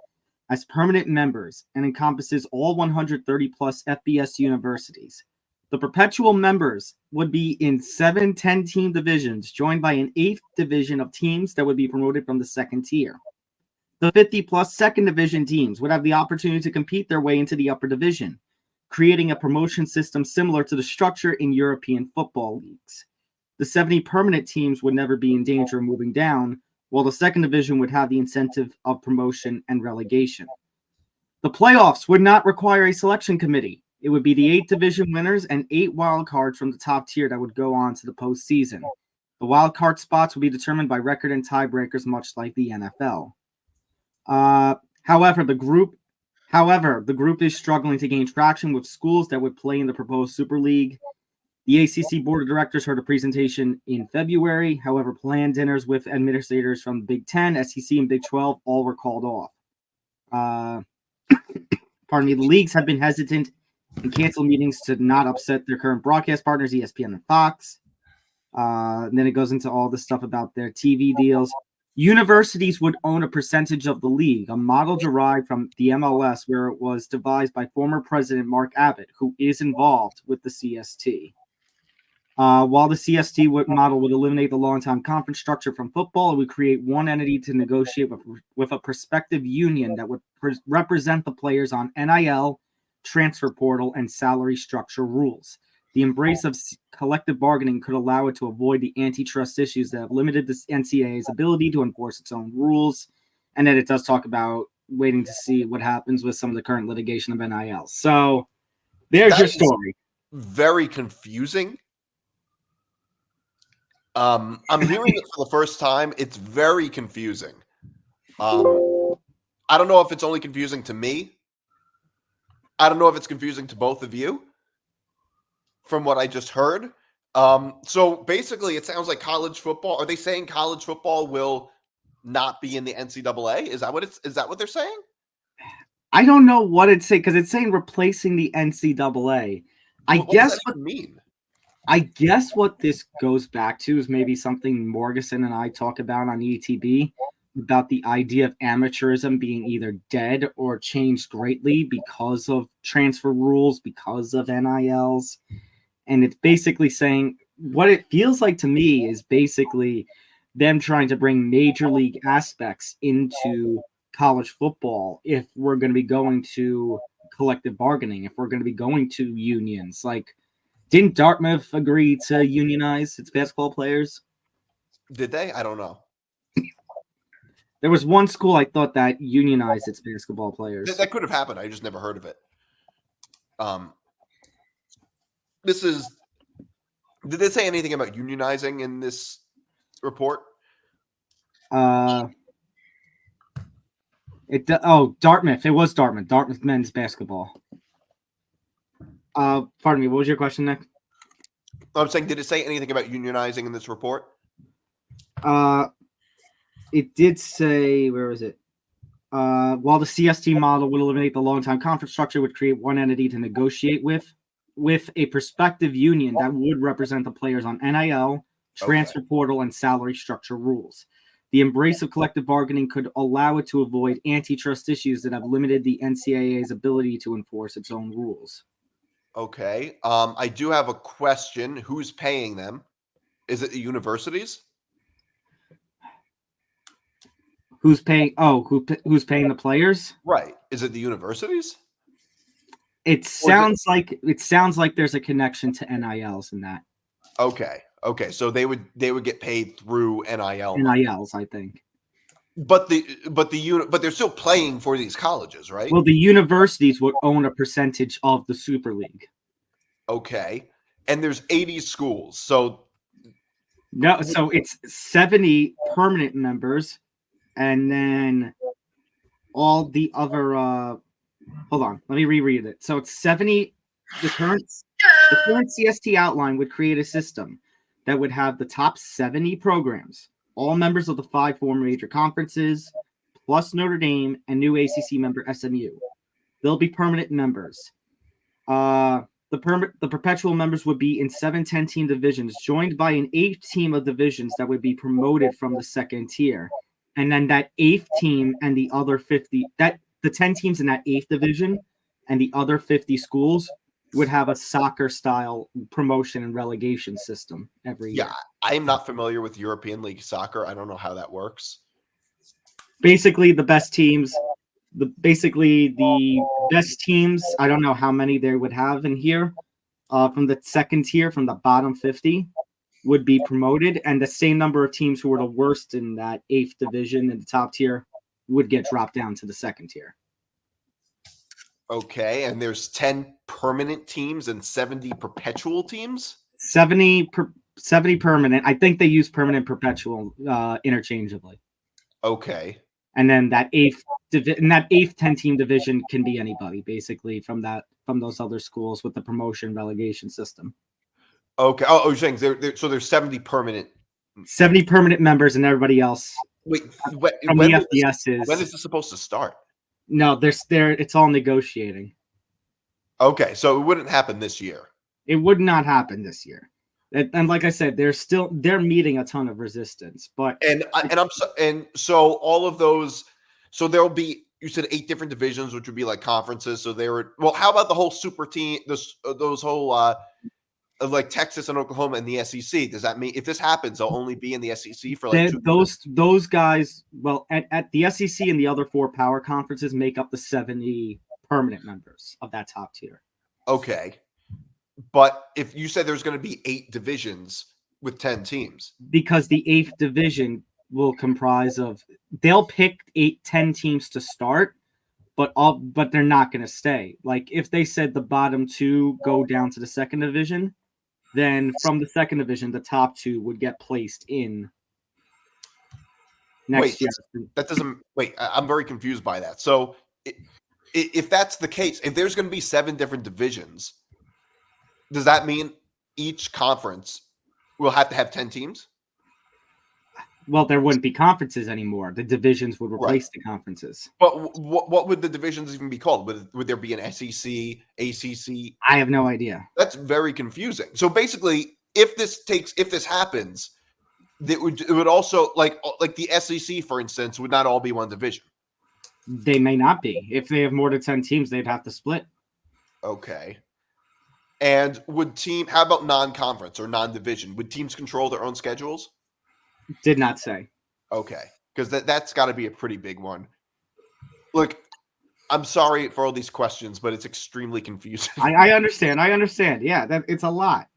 as permanent members, and encompasses all 130 plus FBS universities. The perpetual members would be in 7 10-team divisions, joined by an 8th division of teams that would be promoted from the second tier. The 50-plus second division teams would have the opportunity to compete their way into the upper division, creating a promotion system similar to the structure in European football leagues. The 70 permanent teams would never be in danger of moving down, while the second division would have the incentive of promotion and relegation. The playoffs would not require a selection committee. It would be the 8 division winners and 8 wild cards from the top tier that would go on to the postseason. The wild card spots would be determined by record and tiebreakers, much like the NFL. However, the group is struggling to gain traction with schools that would play in the proposed Super League. The ACC Board of Directors heard a presentation in February. However, planned dinners with administrators from Big 10, SEC, and Big 12 all were called off. The leagues have been hesitant and cancel meetings to not upset their current broadcast partners, ESPN and Fox. And then it goes into all the stuff about their TV deals. Universities would own a percentage of the league, a model derived from the MLS, where it was devised by former President Mark Abbott, who is involved with the CST. While the CST model would eliminate the long-time conference structure from football, it would create one entity to negotiate with a prospective union that would represent the players on NIL, transfer portal, and salary structure rules. The embrace of collective bargaining could allow it to avoid the antitrust issues that have limited the NCAA's ability to enforce its own rules. And then it does talk about waiting to see what happens with some of the current litigation of NIL. So there's your story. Very confusing. I'm hearing it for the first time. It's very confusing. I don't know if it's only confusing to me. I don't know if it's confusing to both of you from what I just heard. So basically it sounds like college football. Are they saying college football will not be in the NCAA? Is that what they're saying? I don't know what it's saying, because it's saying replacing the NCAA. What does that even mean? I guess what this goes back to is maybe something Morgeson and I talk about on ETB, about the idea of amateurism being either dead or changed greatly because of transfer rules, because of NILs. And it's basically saying, what it feels like to me is basically them trying to bring major league aspects into college football if we're going to be going to collective bargaining, if we're going to be going to unions. Like, didn't Dartmouth agree to unionize its basketball players? Did they? I don't know. There was one school I thought that unionized its basketball players. That could have happened. I just never heard of it. Did they say anything about unionizing in this report? Dartmouth. It was Dartmouth. Dartmouth men's basketball. Pardon me. What was your question, Nick? I'm saying, did it say anything about unionizing in this report? It did say, where is it? While the CST model would eliminate the long-time conference structure, would create one entity to negotiate with a prospective union that would represent the players on NIL, transfer portal, and salary structure rules. The embrace of collective bargaining could allow it to avoid antitrust issues that have limited the NCAA's ability to enforce its own rules. Okay. I do have a question. Who's paying them? Is it the universities? Who's paying? Who's paying the players? Right. Is it the universities? It sounds like there's a connection to NILs in that. Okay. So they would get paid through NIL. NILs, I think. But they're still playing for these colleges, right? Well, the universities would own a percentage of the Super League. Okay. And there's 80 schools. So No, so it's 70 permanent members, and then all the other. Hold on, let me reread it. So it's 70. The current CST outline would create a system that would have the top 70 programs, all members of the 5 former major conferences, plus Notre Dame and new ACC member SMU. They'll be permanent members. The perpetual members would be in 7 10-team divisions, joined by an 8th team of divisions that would be promoted from the second tier. And then that 8th team and the other 50, the 10 teams in that 8th division and the other 50 schools would have a soccer-style promotion and relegation system every year. Yeah, I am not familiar with European League soccer. I don't know how that works. Basically, the best teams, the best teams, I don't know how many they would have in here, from the second tier, from the bottom 50, would be promoted, and the same number of teams who were the worst in that 8th division in the top tier would get dropped down to the second tier. Okay, and there's 10 permanent teams and 70 perpetual teams? 70 permanent. I think they use permanent perpetual interchangeably. Okay. And then that 8th 10-team division can be anybody, basically, from those other schools with the promotion relegation system. Okay. Oh, you're saying so there's 70 permanent. 70 permanent members, and everybody else. Wait, From when the FBS when is this supposed to start? No, it's all negotiating. Okay, so it wouldn't happen this year. It would not happen this year. And like I said, they're meeting a ton of resistance. But so all of those, so there'll be, you said 8 different divisions, which would be like conferences. So how about the whole super team? Those whole like Texas and Oklahoma and the SEC. Does that mean if this happens, they'll only be in the SEC for like those guys? Well, at the SEC and the other 4 power conferences make up the 70 permanent members of that top tier. Okay, but if you said there's going to be 8 divisions with 10 teams, because the 8th division will comprise of, they'll pick 10 teams to start, but they're not going to stay. Like if they said the bottom 2 go down to the second division, then from the second division, the top 2 would get placed in next year. That doesn't. Wait, I'm very confused by that. So, if that's the case, if there's going to be 7 different divisions, does that mean each conference will have to have 10 teams? Well, there wouldn't be conferences anymore. The divisions would replace the conferences. But what would the divisions even be called? Would there be an SEC, ACC? I have no idea. That's very confusing. So basically, if this happens, it would also like the SEC, for instance, would not all be one division. They may not be. If they have more than 10 teams, they'd have to split. Okay. And how about non-conference or non-division? Would teams control their own schedules? Did not say. Okay. Because that's got to be a pretty big one. Look, I'm sorry for all these questions, but it's extremely confusing. I understand. Yeah, it's a lot.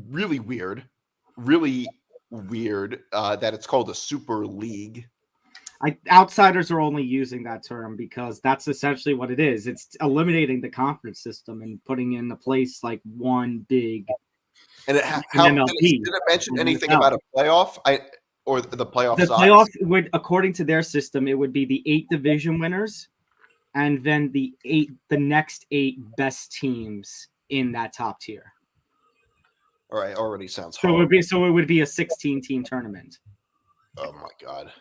Really weird. Really weird that it's called a super league. Outsiders are only using that term because that's essentially what it is. It's eliminating the conference system and putting in a place like one big. And did it mention anything about a playoff? Or the playoff? The playoff would, according to their system, it would be the 8 division winners, and then the next 8 best teams in that top tier. All right, already sounds. So it would be a 16-team tournament. Oh my god!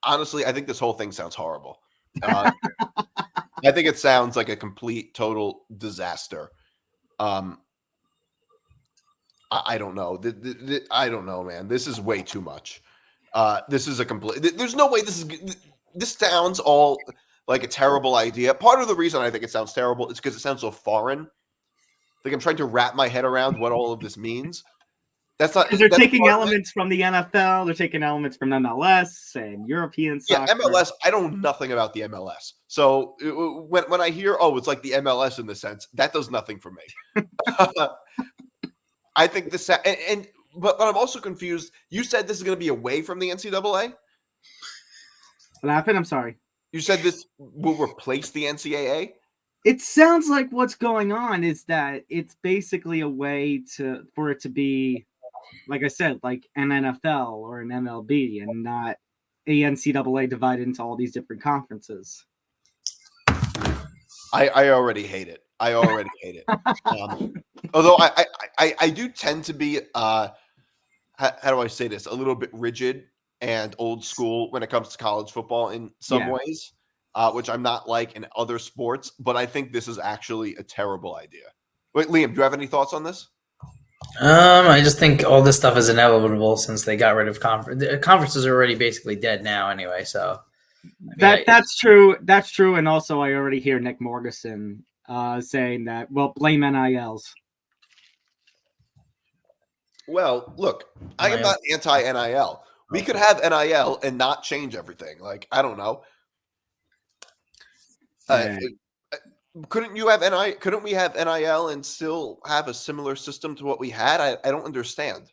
Honestly, I think this whole thing sounds horrible. I think it sounds like a complete, total disaster. I don't know. I don't know, man. This is way too much. This is a complete. There's no way this sounds all like a terrible idea. Part of the reason I think it sounds terrible is because it sounds so foreign. Like I'm trying to wrap my head around what all of this means. That's not. They're taking elements from the NFL. They're taking elements from MLS and European soccer. Yeah, MLS. I know nothing about the MLS. So when I hear, it's like the MLS in the sense, that does nothing for me. I think this, but I'm also confused. You said this is going to be away from the NCAA. What happened? I'm sorry. You said this will replace the NCAA. It sounds like what's going on is that it's basically a way for it to be, like I said, like an NFL or an MLB, and not a NCAA divided into all these different conferences. I already hate it. I already hate it. Although I do tend to be how do I say this, a little bit rigid and old school when it comes to college football in some ways, which I'm not like in other sports. But I think this is actually a terrible idea. Wait, Liam, do you have any thoughts on this? I just think all this stuff is inevitable since they got rid of conferences are already basically dead now anyway. So that's true. That's true. And also, I already hear Nick Morgeson saying that, well, blame NILs. Well, look, I am not anti-NIL. We could have NIL and not change everything. Like, I don't know. Couldn't you have NIL? Couldn't we have NIL and still have a similar system to what we had? I don't understand.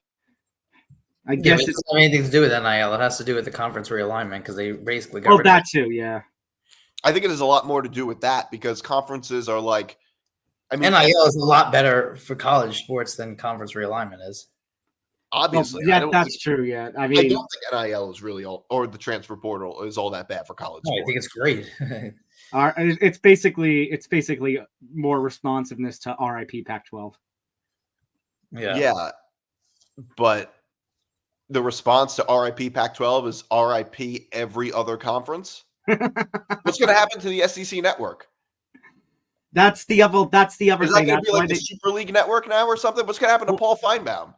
I guess it doesn't have anything to do with NIL. It has to do with the conference realignment because they basically got rid of that too. Yeah, I think it has a lot more to do with that because conferences are like, I mean, NIL is a lot better for college sports than conference realignment is. Obviously, that's true. Yeah, I mean, I don't think NIL is really or the transfer portal is all that bad for college sports. I think it's great. It's basically more responsiveness to RIP Pac-12. Yeah, but the response to RIP Pac-12 is RIP every other conference. What's going to happen to the SEC network? That's the other Is that thing. Going to be like the Super League network now or something? What's going to happen to Paul Feinbaum?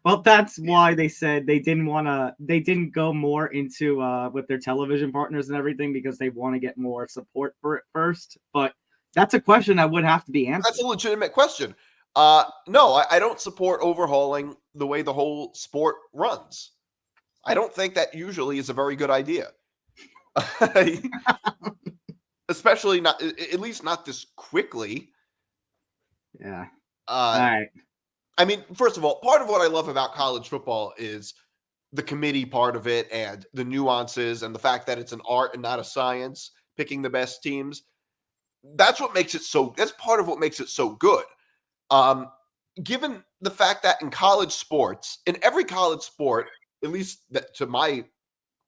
Well, that's why they said they didn't go more into with their television partners and everything because they want to get more support for it first. But that's a question that would have to be answered. That's a legitimate question. No, I don't support overhauling the way the whole sport runs. I don't think that usually is a very good idea. Especially not, at least not this quickly. Yeah. All right. I mean, first of all, part of what I love about college football is the committee part of it and the nuances and the fact that it's an art and not a science, picking the best teams. That's what makes it that's part of what makes it so good. Given the fact that in college sports, in every college sport, at least to my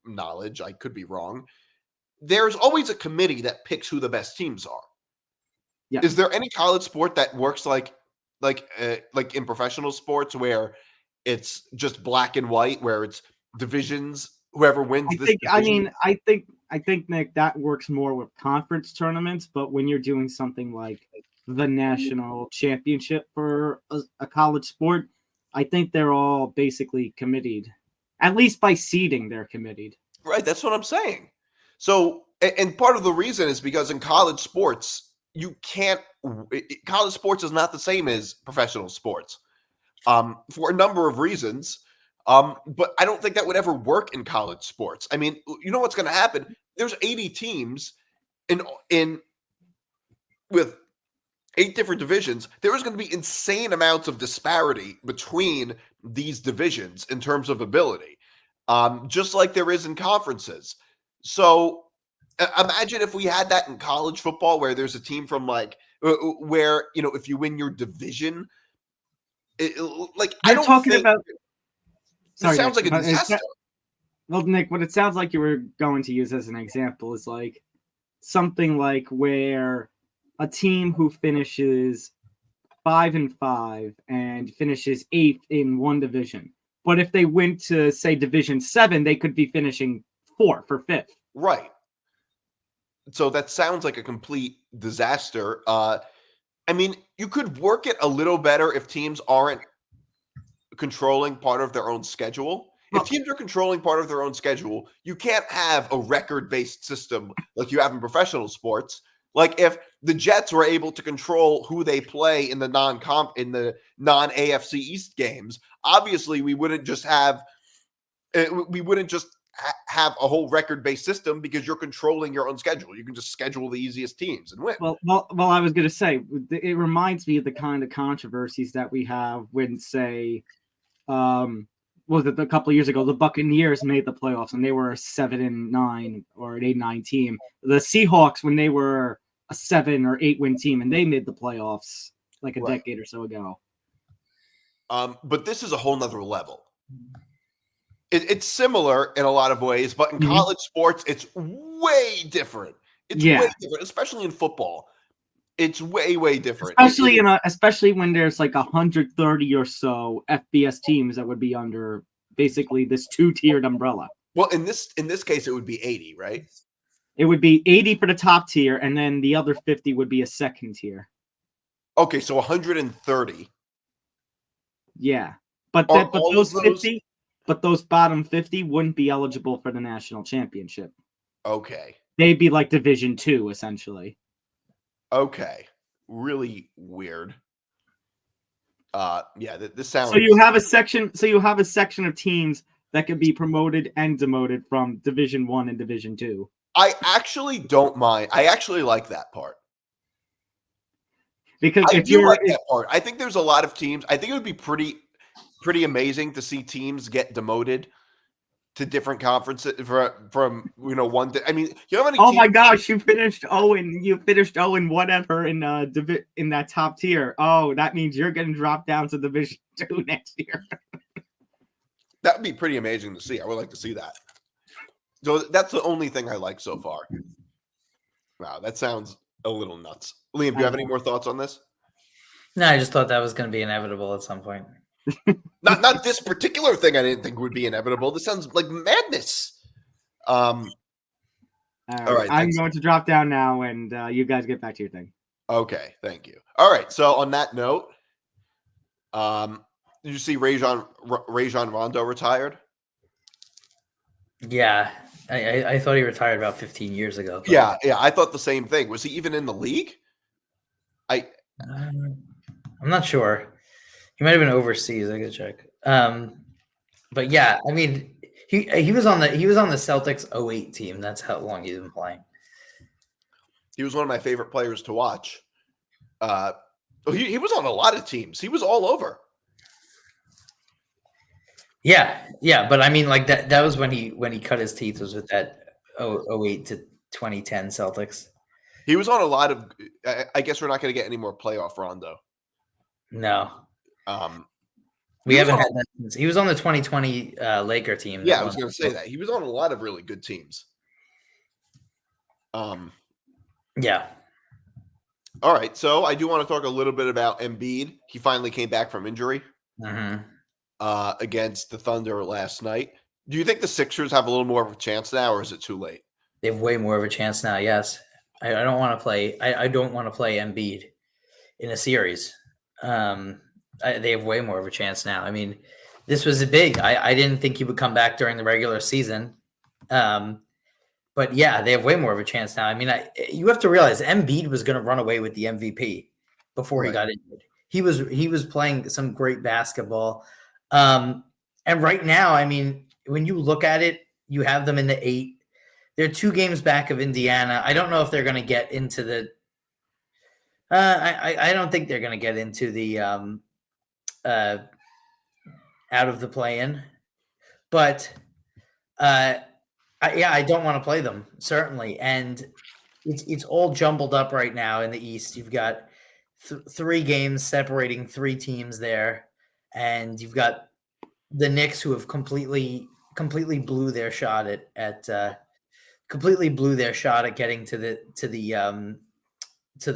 knowledge, I could be wrong, there's always a committee that picks who the best teams are. Yeah. Is there any college sport that works like in professional sports where it's just black and white, where it's divisions, whoever wins I think Nick, that works more with conference tournaments, but when you're doing something like the national championship for a college sport, I think they're all basically committed. At least by seeding, they're committed. Right, that's what I'm saying. So, and part of the reason is because in college sports, college sports is not the same as professional sports for a number of reasons. But I don't think that would ever work in college sports. I mean, you know what's going to happen? There's 80 teams with 8 different divisions. There is going to be insane amounts of disparity between these divisions in terms of ability, just like there is in conferences. So imagine if we had that in college football where there's a team from where, if you win your division, I don't talking think about. Sorry, it sounds Nick, like a disaster. Well, Nick, what it sounds like you were going to use as an example is like something like where a team who finishes 5-5 and finishes 8th in one division, but if they went to say Division 7, they could be finishing 4th or 5th. Right. So that sounds like a complete disaster. I mean, you could work it a little better if teams aren't controlling part of their own schedule. If teams are controlling part of their own schedule, you can't have a record-based system like you have in professional sports. Like if the Jets were able to control who they play in the non-AFC East games, obviously we wouldn't just have a whole record-based system because you're controlling your own schedule. You can just schedule the easiest teams and win. Well, I was going to say, it reminds me of the kind of controversies that we have when, say, was it a couple of years ago, the Buccaneers made the playoffs and they were a 7-9 or an 8-9 team. The Seahawks, when they were a 7 or 8 win team, and they made the playoffs like a Right. decade or so ago. But this is a whole nother level. It's similar in a lot of ways, but in Mhm. college sports, it's way different. It's Yeah. way different, especially in football. It's way different. Especially when there's like 130 or so FBS teams that would be under basically this 2-tiered umbrella. Well, in this case, it would be 80, right? It would be 80 for the top tier, and then the other 50 would be a second tier. Okay, so 130. Yeah, but Are that, but all those of those- 50, but those bottom 50 wouldn't be eligible for the national championship. Okay. They'd be like Division 2 essentially. Okay. Really weird. Yeah, this sounds. So you have a section. So you have a section of teams that can be promoted and demoted from Division 1 and Division 2. I actually don't mind. I actually like that part. Because I if do you're like that part. I think there's a lot of teams. I think it would be pretty amazing to see teams get demoted to different conferences from one. I mean, you know how many? oh teams, my gosh, you finished 0 whatever in in that top tier. Oh, that means you're getting dropped down to Division 2 next year. that would be pretty amazing to see. I would like to see that. So that's the only thing I like so far. Wow, that sounds a little nuts. Liam, do you have any more thoughts on this? No, I just thought that was going to be inevitable at some point. Not this particular thing. I didn't think would be inevitable. This sounds like madness. All right, I'm going to drop down now, and you guys get back to your thing. Okay, thank you. All right, so on that note, did you see Rajon Rondo retired? Yeah, I thought he retired about 15 years ago. But, Yeah, I thought the same thing. Was he even in the league? I'm not sure. He might have been overseas. I could check. But yeah, I mean, he was on the Celtics 08 team. That's how long he's been playing. He was one of my favorite players to watch. He was on a lot of teams. He was all over. Yeah, but I mean, like that was when he cut his teeth, was with that 08 to 2010 Celtics. He was on a lot of. I guess we're not going to get any more playoff Rondo. No. We haven't had that since. He was on the 2020 Laker team. Yeah, I was going to say that. He was on a lot of really good teams. Yeah. All right, so I do want to talk a little bit about Embiid. He finally came back from injury against the Thunder last night. Do you think the Sixers have a little more of a chance now, or is it too late? They have way more of a chance now. Yes, I don't want to play. I don't want to play Embiid in a series. They have way more of a chance now. I mean, this was a big. I didn't think he would come back during the regular season, but yeah, they have way more of a chance now. I mean, you have to realize Embiid was going to run away with the MVP before he got injured. He was playing some great basketball, and right now, I mean, when you look at it, you have them in the 8. They're 2 games back of Indiana. I don't know if they're going to get into the. I don't think they're going to get into the out of the play-in, but I don't want to play them, certainly. And it's all jumbled up right now in the East. You've got 3 games separating 3 teams there, and you've got the Knicks, who have completely blew their shot at getting to the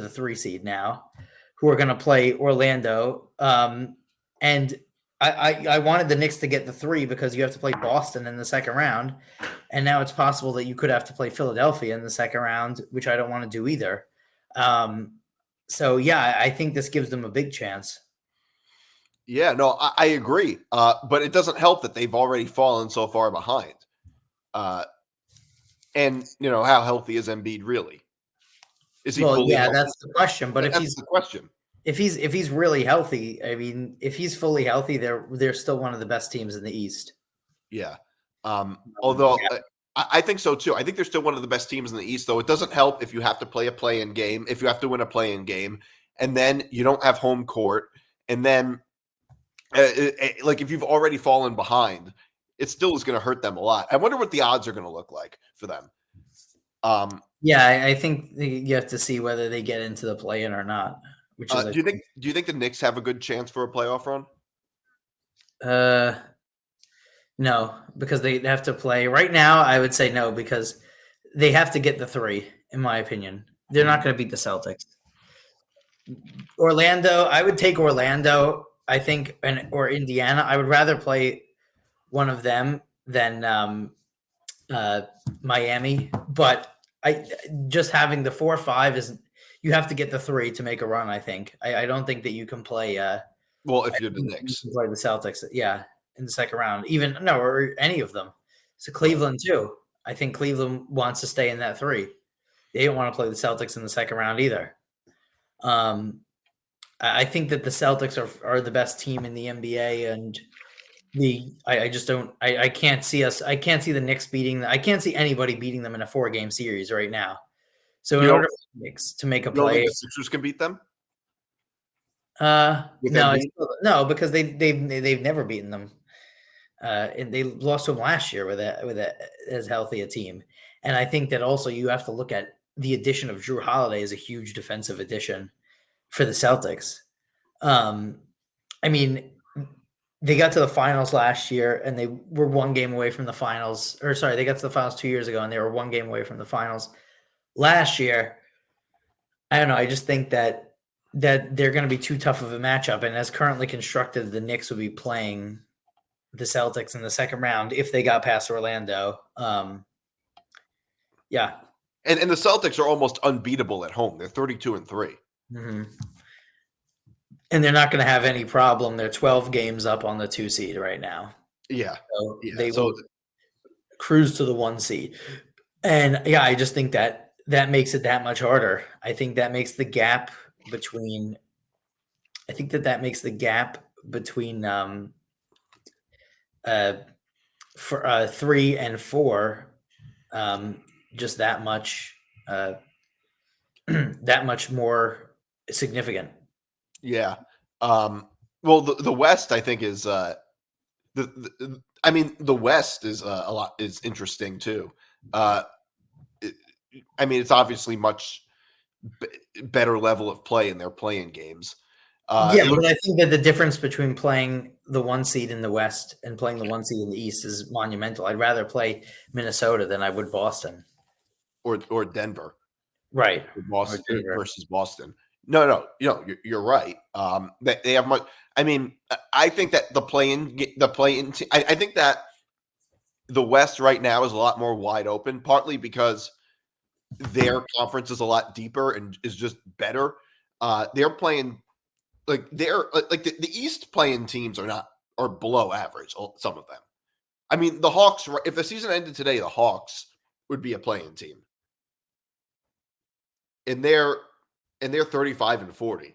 3 seed now, who are going to play Orlando. And I wanted the Knicks to get the 3 because you have to play Boston in the second round. And now it's possible that you could have to play Philadelphia in the second round, which I don't want to do either. So yeah, I think this gives them a big chance. Yeah, no, I agree. But it doesn't help that they've already fallen so far behind. And how healthy is Embiid really? Is he fully healthy? That's the question. But that's the question. If he's really healthy, I mean, if he's fully healthy, they're still one of the best teams in the East. Yeah. Although I think so too. I think they're still one of the best teams in the East, though. It doesn't help if you have to play a play-in game, if you have to win a play-in game, and then you don't have home court, and then like if you've already fallen behind, it still is going to hurt them a lot. I wonder what the odds are going to look like for them. Yeah, I think you have to see whether they get into the play-in or not. Which is Do you think the Knicks have a good chance for a playoff run? No, because they have to play right now. I would say no because they have to get the 3. In my opinion, they're not going to beat the Celtics. Orlando, I would take Orlando. I think, or Indiana. I would rather play one of them than Miami. But I just having the 4-5 is you have to get the 3 to make a run. I think. I don't think that you can play. Well, if you're the Knicks, you can play the Celtics, yeah, in the second round, or any of them. So Cleveland too. I think Cleveland wants to stay in that 3. They don't want to play the Celtics in the second round either. I think that the Celtics are the best team in the NBA, and I just don't. I can't see us. I can't see the Knicks beating. I can't see anybody beating them in a 4-game series right now. So in order for the Knicks to make a you don't play, think the Sixers can beat them? no, Embiid? no, because they've never beaten them, and they lost to them last year with as healthy a team. And I think that also you have to look at the addition of Drew Holiday as a huge defensive addition for the Celtics. I mean, they got to the finals last year, and they were 1 game away from the finals. Or sorry, they got to the finals 2 years ago, and they were 1 game away from the finals last year. I don't know. I just think that they're going to be too tough of a matchup. And as currently constructed, the Knicks would be playing the Celtics in the second round if they got past Orlando. Yeah. And the Celtics are almost unbeatable at home. They're 32-3. Mm-hmm. And they're not going to have any problem. They're 12 games up on the 2 seed right now. Yeah. So they will cruise to the 1 seed. And yeah, I just think that makes it that much harder. I think that makes the gap between 3 and 4 just that much that much more significant. Yeah. Well, the West, I think, is the West is is interesting too. It's obviously much better level of play in their playing games. But I think that the difference between playing the 1 seed in the West and playing the 1 seed in the East is monumental. I'd rather play Minnesota than I would Boston or Denver, right? Boston versus Boston. No, you're right. They have much. I think that the play-in. I think that the West right now is a lot more wide open, partly because their conference is a lot deeper and is just better. They're playing the East playing teams are below average. Some of them. The Hawks. If the season ended today, the Hawks would be a playing team, and they're 35-40.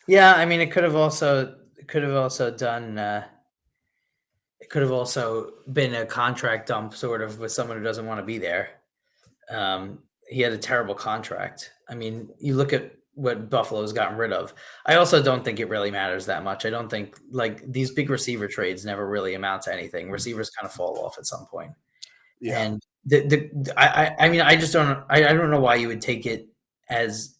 Yeah, it could have also been a contract dump sort of with someone who doesn't want to be there. He had a terrible contract. You look at what Buffalo's gotten rid of. I also don't think it really matters that much. I don't think these big receiver trades never really amount to anything. Receivers kind of fall off at some point. Yeah. And I just don't. I don't know why you would take it as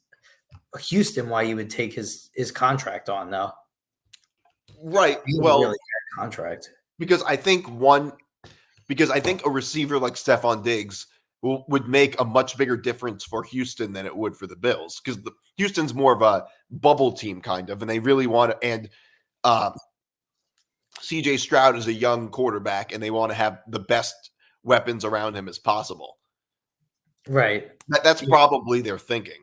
Houston. Why you would take his contract on though? Right. Well, really bad contract because I think a receiver like Stephon Diggs would make a much bigger difference for Houston than it would for the Bills, because Houston's more of a bubble team kind of, and they really want to. And CJ Stroud is a young quarterback, and they want to have the best weapons around him as possible. Right. That's probably their thinking.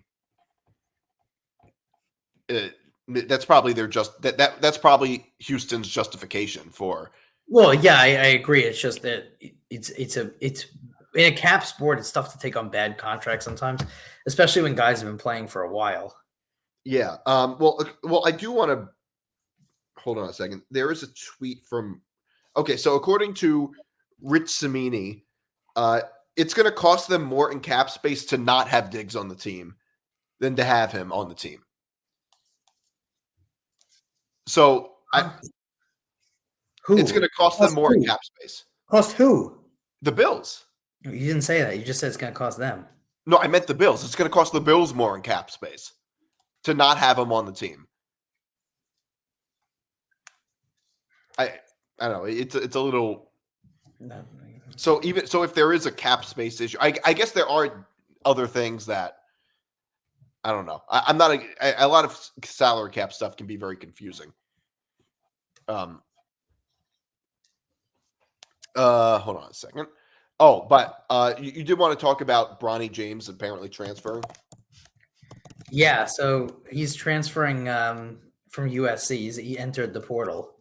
That's probably that's probably Houston's justification for. Well, yeah, I agree. It's just that it's in a cap sport, it's tough to take on bad contracts sometimes, especially when guys have been playing for a while. Yeah. Well, I do want to hold on a second. There is a tweet from. Okay, so according to Rich Samini, it's going to cost them more in cap space to not have Diggs on the team than to have him on the team. So Who? it's going to cost them more in cap space. Cost who? The Bills. You didn't say that. You just said it's going to cost them. No, I meant the Bills. It's going to cost the Bills more in cap space to not have him on the team. I don't know. It's a little. So if there is a cap space issue, I guess there are other things that I don't know. I'm not a lot of salary cap stuff can be very confusing. Hold on a second. Oh, but you did want to talk about Bronny James apparently transferring. Yeah, so he's transferring from USC. He entered the portal,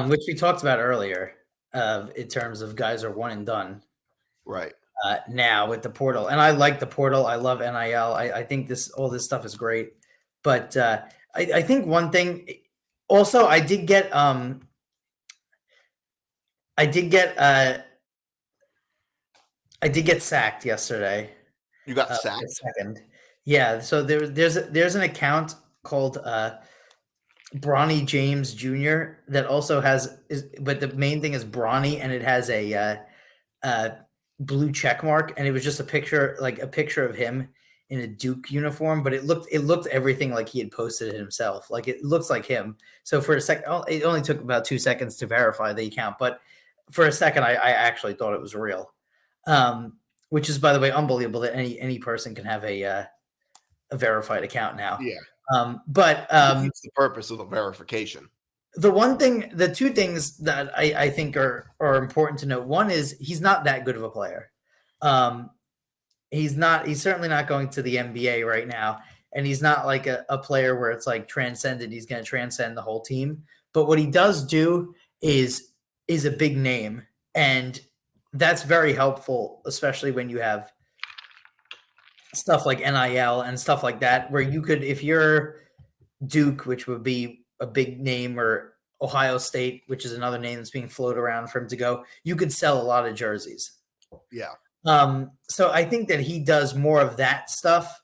which we talked about earlier. In terms of guys are one and done, right? Now with the portal, and I like the portal. I love NIL. I think all this stuff is great, but I think one thing. Also, I did get sacked yesterday. You got sacked? Second. Yeah, so there's an account called Bronny James Jr. that also but the main thing is Bronny, and it has a blue check mark, and it was just a picture of him in a Duke uniform, but it looked everything like he had posted it himself. Like it looks like him. So for a second, it only took about 2 seconds to verify the account, but for a second, I actually thought it was real. Which is, by the way, unbelievable that any person can have a verified account now. Yeah. But that's the purpose of the verification. The two things that I think are important to note. One is he's not that good of a player. He's certainly not going to the NBA right now. And he's not like a player where it's like transcended. He's going to transcend the whole team. But what he does do is a big name. And that's very helpful, especially when you have stuff like NIL and stuff like that, where you could, if you're Duke, which would be a big name, or Ohio State, which is another name that's being floated around for him to go, you could sell a lot of jerseys. Yeah. So I think that he does more of that stuff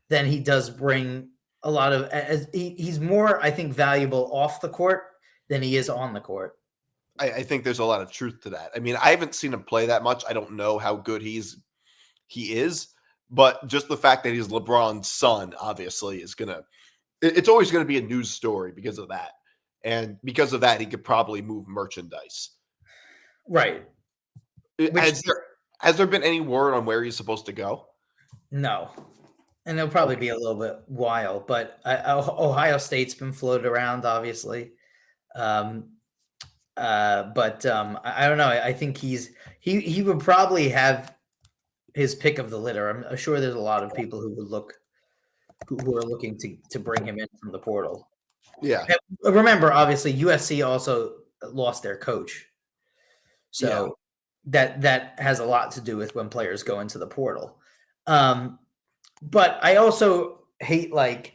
than he does bring a lot of, he's more, I think, valuable off the court than he is on the court. I think there's a lot of truth to that. I mean, I haven't seen him play that much. I don't know how good he is, but just the fact that he's LeBron's son, obviously, it's always going to be a news story because of that. And because of that, he could probably move merchandise. Right. Has there been any word on where he's supposed to go? No. And it'll probably be a little bit while, but Ohio State's been floated around, obviously. But I don't know. I think he would probably have his pick of the litter. I'm sure there's a lot of people who are looking to bring him in from the portal. Yeah. And remember, obviously, USC also lost their coach, so that has a lot to do with when players go into the portal. But I also hate like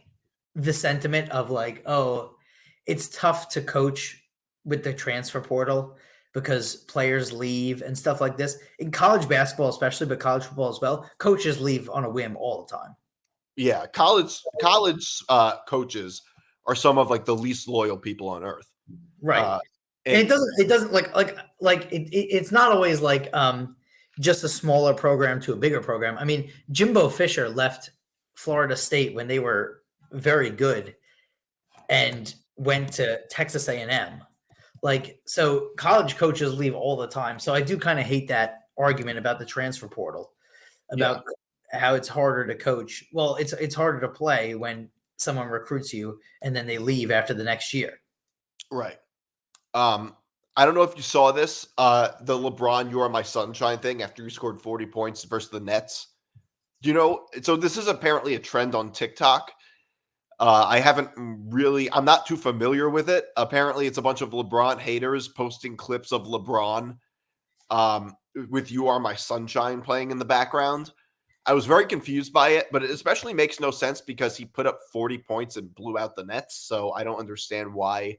the sentiment of like, oh, it's tough to coach with the transfer portal because players leave and stuff like this. In college basketball, especially, but college football as well, coaches leave on a whim all the time. Yeah, college coaches are some of like the least loyal people on earth. Right. And it doesn't it's not always like just a smaller program to a bigger program. I mean, Jimbo Fisher left Florida State when they were very good and went to Texas A&M. Like, so college coaches leave all the time. So I do kind of hate that argument about the transfer portal, about how it's harder to coach. Well, it's harder to play when someone recruits you and then they leave after the next year. Right. I don't know if you saw this, the LeBron "You Are My Sunshine" thing after he scored 40 points versus the Nets. So this is apparently a trend on TikTok. I'm not too familiar with it. Apparently it's a bunch of LeBron haters posting clips of LeBron with "You Are My Sunshine" playing in the background. I was very confused by it, but it especially makes no sense because he put up 40 points and blew out the Nets. So I don't understand why.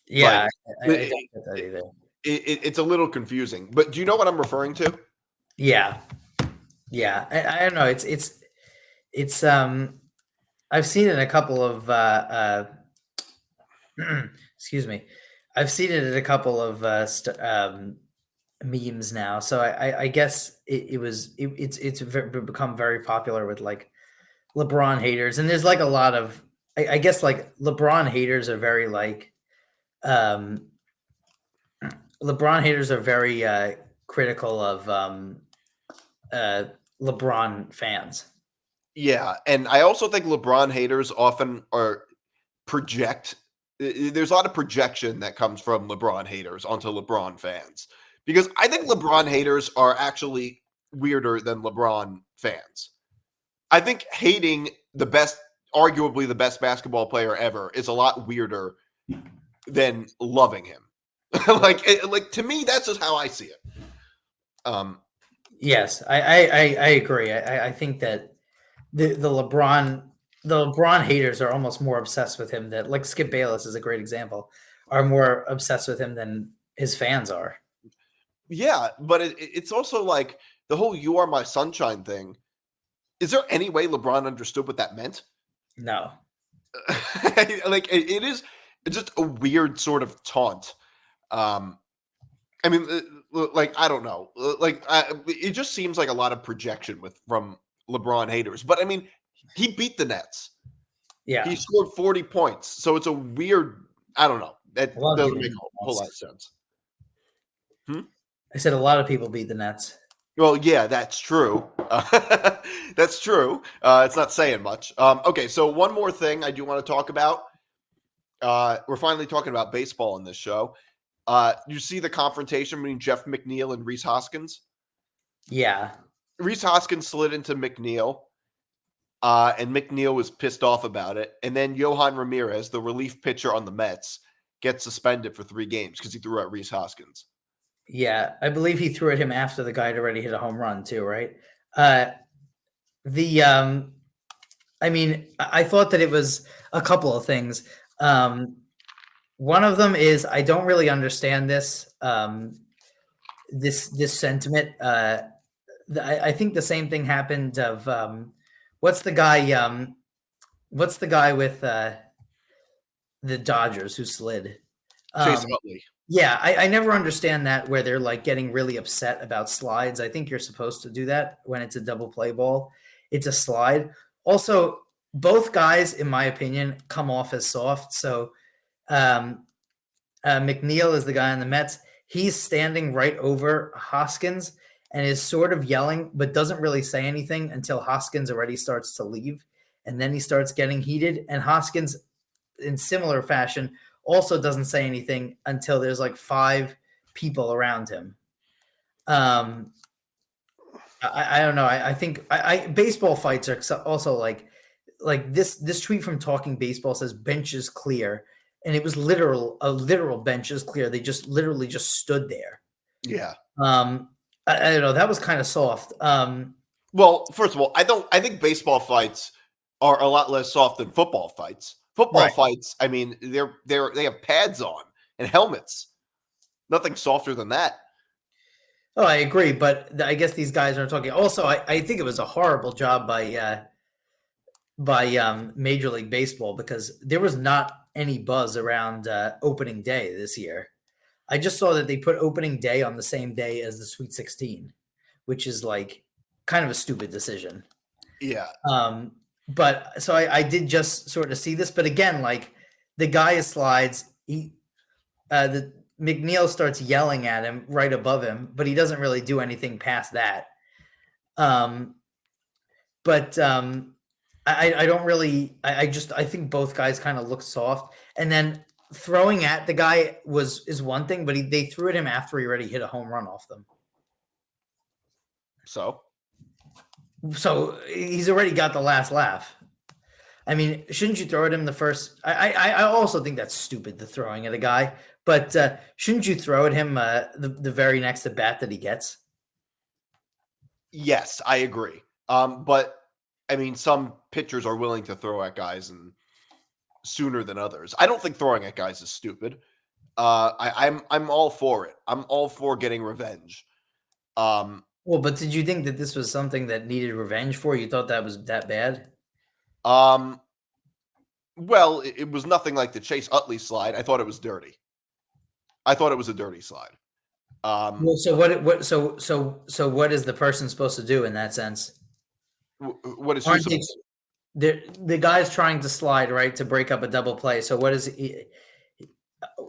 Yeah, I Like, don't get that either. it's a little confusing. But do you know what I'm referring to? Yeah, yeah. I don't know. It's I've seen it in a couple of excuse me. I've seen it in a couple of memes now. So I guess it's become very popular with like LeBron haters, and there's like a lot of I guess like LeBron haters are very like um LeBron haters are very critical of LeBron fans. Yeah, and I also think LeBron haters often are project. There's a lot of projection that comes from LeBron haters onto LeBron fans because I think LeBron haters are actually weirder than LeBron fans. I think hating arguably the best basketball player ever, is a lot weirder than loving him. like to me, that's just how I see it. Yes, I agree. I think that the LeBron haters are almost more obsessed with him that like Skip Bayless is a great example, are more obsessed with him than his fans are. Yeah, but it's also like the whole "You Are My Sunshine" thing. Is there any way LeBron understood what that meant? No. Like it is just a weird sort of taunt. I mean, like I don't know, it just seems like a lot of projection from LeBron haters. But I mean, he beat the Nets. Yeah. He scored 40 points, so it's a weird. I don't know. That A lot of doesn't people make beat a the whole Nets. lot of sense. I said a lot of people beat the Nets. Well, yeah, that's true. That's true. It's not saying much. Okay, so one more thing I do want to talk about. We're finally talking about baseball in this show. You see the confrontation between Jeff McNeil and Rhys Hoskins? Yeah. Rhys Hoskins slid into McNeil, and McNeil was pissed off about it. And then Yohan Ramirez, the relief pitcher on the Mets, gets suspended for 3 games because he threw at Rhys Hoskins. Yeah. I believe he threw at him after the guy had already hit a home run too, right? I mean, I thought that it was a couple of things. One of them is I don't really understand this this sentiment. I think the same thing happened of what's the guy with the Dodgers who slid? Chase Utley. Yeah, I never understand that where they're like getting really upset about slides. I think you're supposed to do that when it's a double play ball. It's a slide. Also, both guys, in my opinion, come off as soft. So McNeil is the guy on the Mets. He's standing right over Hoskins and is sort of yelling, but doesn't really say anything until Hoskins already starts to leave. And then he starts getting heated. And Hoskins, in similar fashion, also doesn't say anything until there's like 5 people around him. I don't know. I think baseball fights are also like this tweet from Talking Baseball says bench is clear, and it was a literal bench is clear. They just literally just stood there. Yeah. I don't know. That was kind of soft. Well, first of all, I think baseball fights are a lot less soft than football fights. Football Right. fights, I mean, they have pads on and helmets. Nothing softer than that. Oh, I agree, but I guess these guys are talking. Also, I think it was a horrible job by Major League Baseball because there was not any buzz around opening day this year. I just saw that they put opening day on the same day as the Sweet 16, which is like kind of a stupid decision. Yeah. But so I did just sort of see this, but again, like the guy slides, the McNeil starts yelling at him right above him, but he doesn't really do anything past that. I don't really. I think both guys kind of look soft, and then throwing at the guy is one thing, but they threw at him after he already hit a home run off them. So So he's already got the last laugh. I mean, shouldn't you throw at him the first? I also think that's stupid, the throwing at a guy. But shouldn't you throw at him the very next at bat that he gets? Yes, I agree. But I mean, some pitchers are willing to throw at guys and sooner than others. I don't think throwing at guys is stupid. I'm all for it. I'm all for getting revenge. Well, but did you think that this was something that needed revenge for? You thought that was that bad? Well, it was nothing like the Chase Utley slide. I thought it was dirty. I thought it was a dirty slide. Well, so what is the person supposed to do in that sense? What is Aren't the guy's trying to slide, right, to break up a double play? So what is he?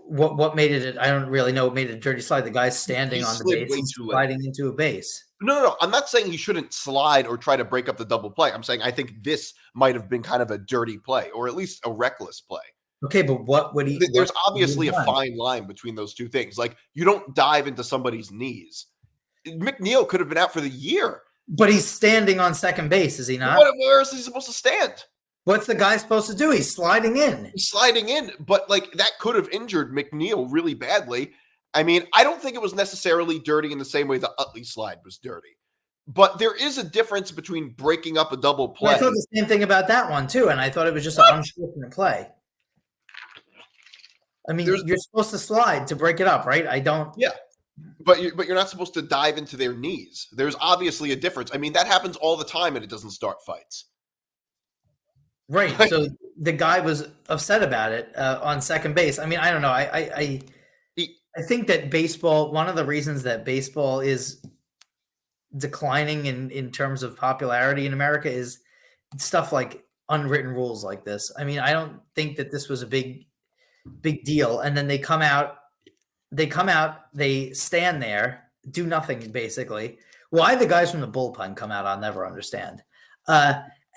What made it? I don't really know what made it a dirty slide. The guy's standing on the base and sliding into a base. No. I'm not saying he shouldn't slide or try to break up the double play. I'm saying I think this might have been kind of a dirty play, or at least a reckless play. Okay, but what would he? There's obviously a fine line between those two things. Like, you don't dive into somebody's knees. McNeil could have been out for the year. But he's standing on second base, is he not? Where else is he supposed to stand? What's the guy supposed to do? He's sliding in. He's sliding in, but like that could have injured McNeil really badly. I mean, I don't think it was necessarily dirty in the same way the Utley slide was dirty. But there is a difference between breaking up a double play. I thought the same thing about that one too, and I thought it was just an unfortunate play. I mean, you're supposed to slide to break it up, right? I don't. Yeah, but you're not supposed to dive into their knees. There's obviously a difference. I mean, that happens all the time, and it doesn't start fights. Right. So the guy was upset about it on second base. I mean, I don't know. I think that baseball. One of the reasons that baseball is declining in terms of popularity in America is stuff like unwritten rules like this. I mean, I don't think that this was a big deal. And then they come out, they stand there, do nothing basically. Why the guys from the bullpen come out, I'll never understand.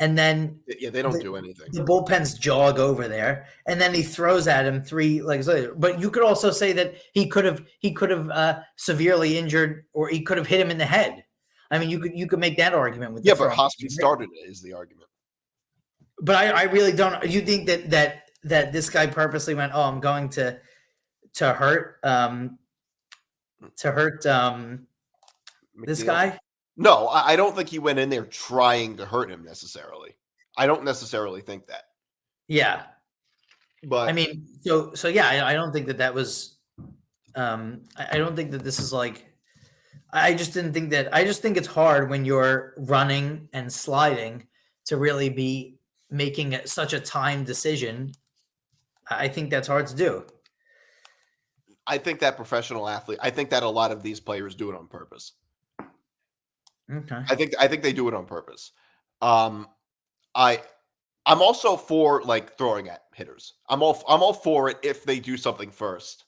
And then they don't do anything. The bullpens jog over there, and then he throws at him 3 legs later. But you could also say that he could have severely injured, or he could have hit him in the head. I mean, you could make that argument with but Hoskins started it is the argument. But I really don't. You think that this guy purposely went, I'm going to hurt this guy? No, I don't think he went in there trying to hurt him necessarily. I don't necessarily think that. Yeah. But I mean, so yeah, I don't think that was I don't think that this is like, I just think it's hard when you're running and sliding to really be making such a time decision. I think that's hard to do. I think that professional athlete, I think that a lot of these players do it on purpose. Okay. I think they do it on purpose. I'm also for like throwing at hitters. I'm all for it if they do something first.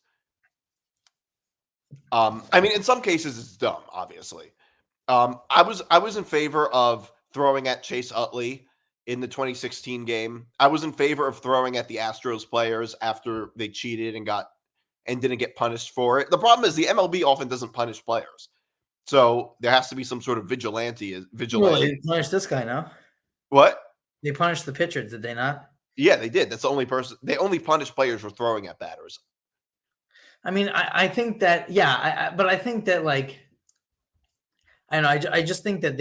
I mean, in some cases it's dumb, obviously. I was in favor of throwing at Chase Utley in the 2016 game. I was in favor of throwing at the Astros players after they cheated and didn't get punished for it. The problem is the MLB often doesn't punish players. So there has to be some sort of vigilante. Well, they punished this guy now. What? They punished the pitcher, did they not? Yeah, they did. That's the only person. They only punished players for throwing at batters. I mean, I think that, yeah, but I think that, like, I don't know, I just think that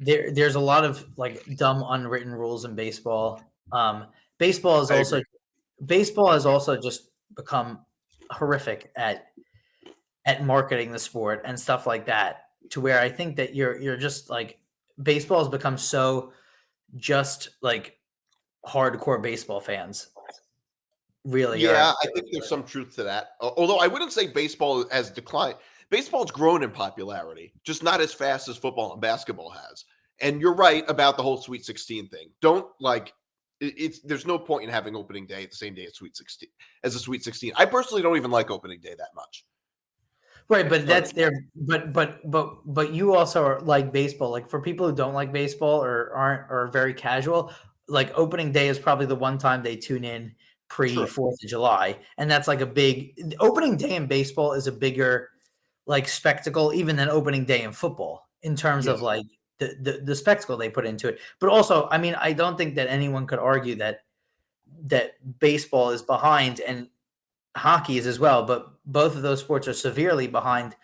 there's a lot of like dumb unwritten rules in baseball. Baseball has also just become horrific at marketing the sport and stuff like that, to where I think that you're just like, baseball has become so just like hardcore baseball fans. Really? Yeah, I think there's some truth to that. Although I wouldn't say baseball has declined. Baseball's grown in popularity, just not as fast as football and basketball has. And you're right about the whole Sweet 16 thing. Don't like there's no point in having opening day the same day as a Sweet 16. I personally don't even like opening day that much. Right, but that's their but you also are like baseball. Like, for people who don't like baseball or very casual, like opening day is probably the one time they tune in pre 4th of July. And that's like a big opening day in baseball is a bigger like spectacle even than opening day in football in terms of like the spectacle they put into it. But also, I mean, I don't think that anyone could argue that baseball is behind and hockey is as well, but both of those sports are severely behind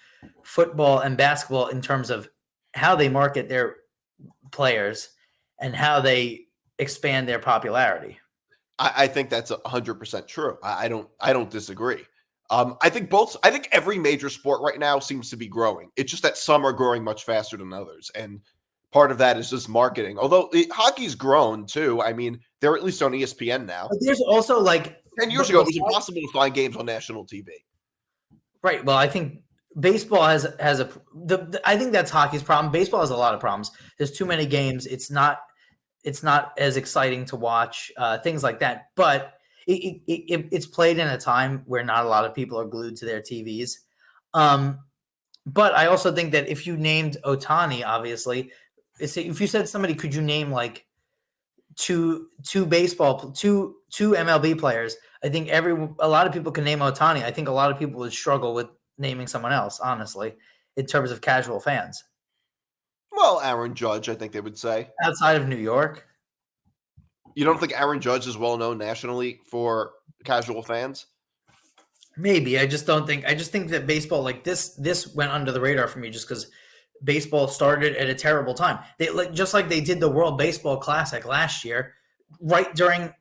football and basketball in terms of how they market their players and how they expand their popularity. I think that's 100% true. I don't disagree. I think every major sport right now seems to be growing. It's just that some are growing much faster than others. And part of that is just marketing. Although hockey's grown too. I mean, they're at least on ESPN now. But there's also 10 years ago, it was impossible to find games on national TV. Right. Well, I think baseball has I think that's hockey's problem. Baseball has a lot of problems. There's too many games. It's not as exciting to watch, things like that. But it's played in a time where not a lot of people are glued to their TVs. But I also think that if you named Ohtani, obviously, if you said somebody, could you name two MLB players? I think a lot of people can name Ohtani. I think a lot of people would struggle with naming someone else, honestly, in terms of casual fans. Well, Aaron Judge, I think they would say. Outside of New York. You don't think Aaron Judge is well known nationally for casual fans? Maybe. I just think that baseball, this went under the radar for me just because baseball started at a terrible time. They just like they did the World Baseball Classic last year, right during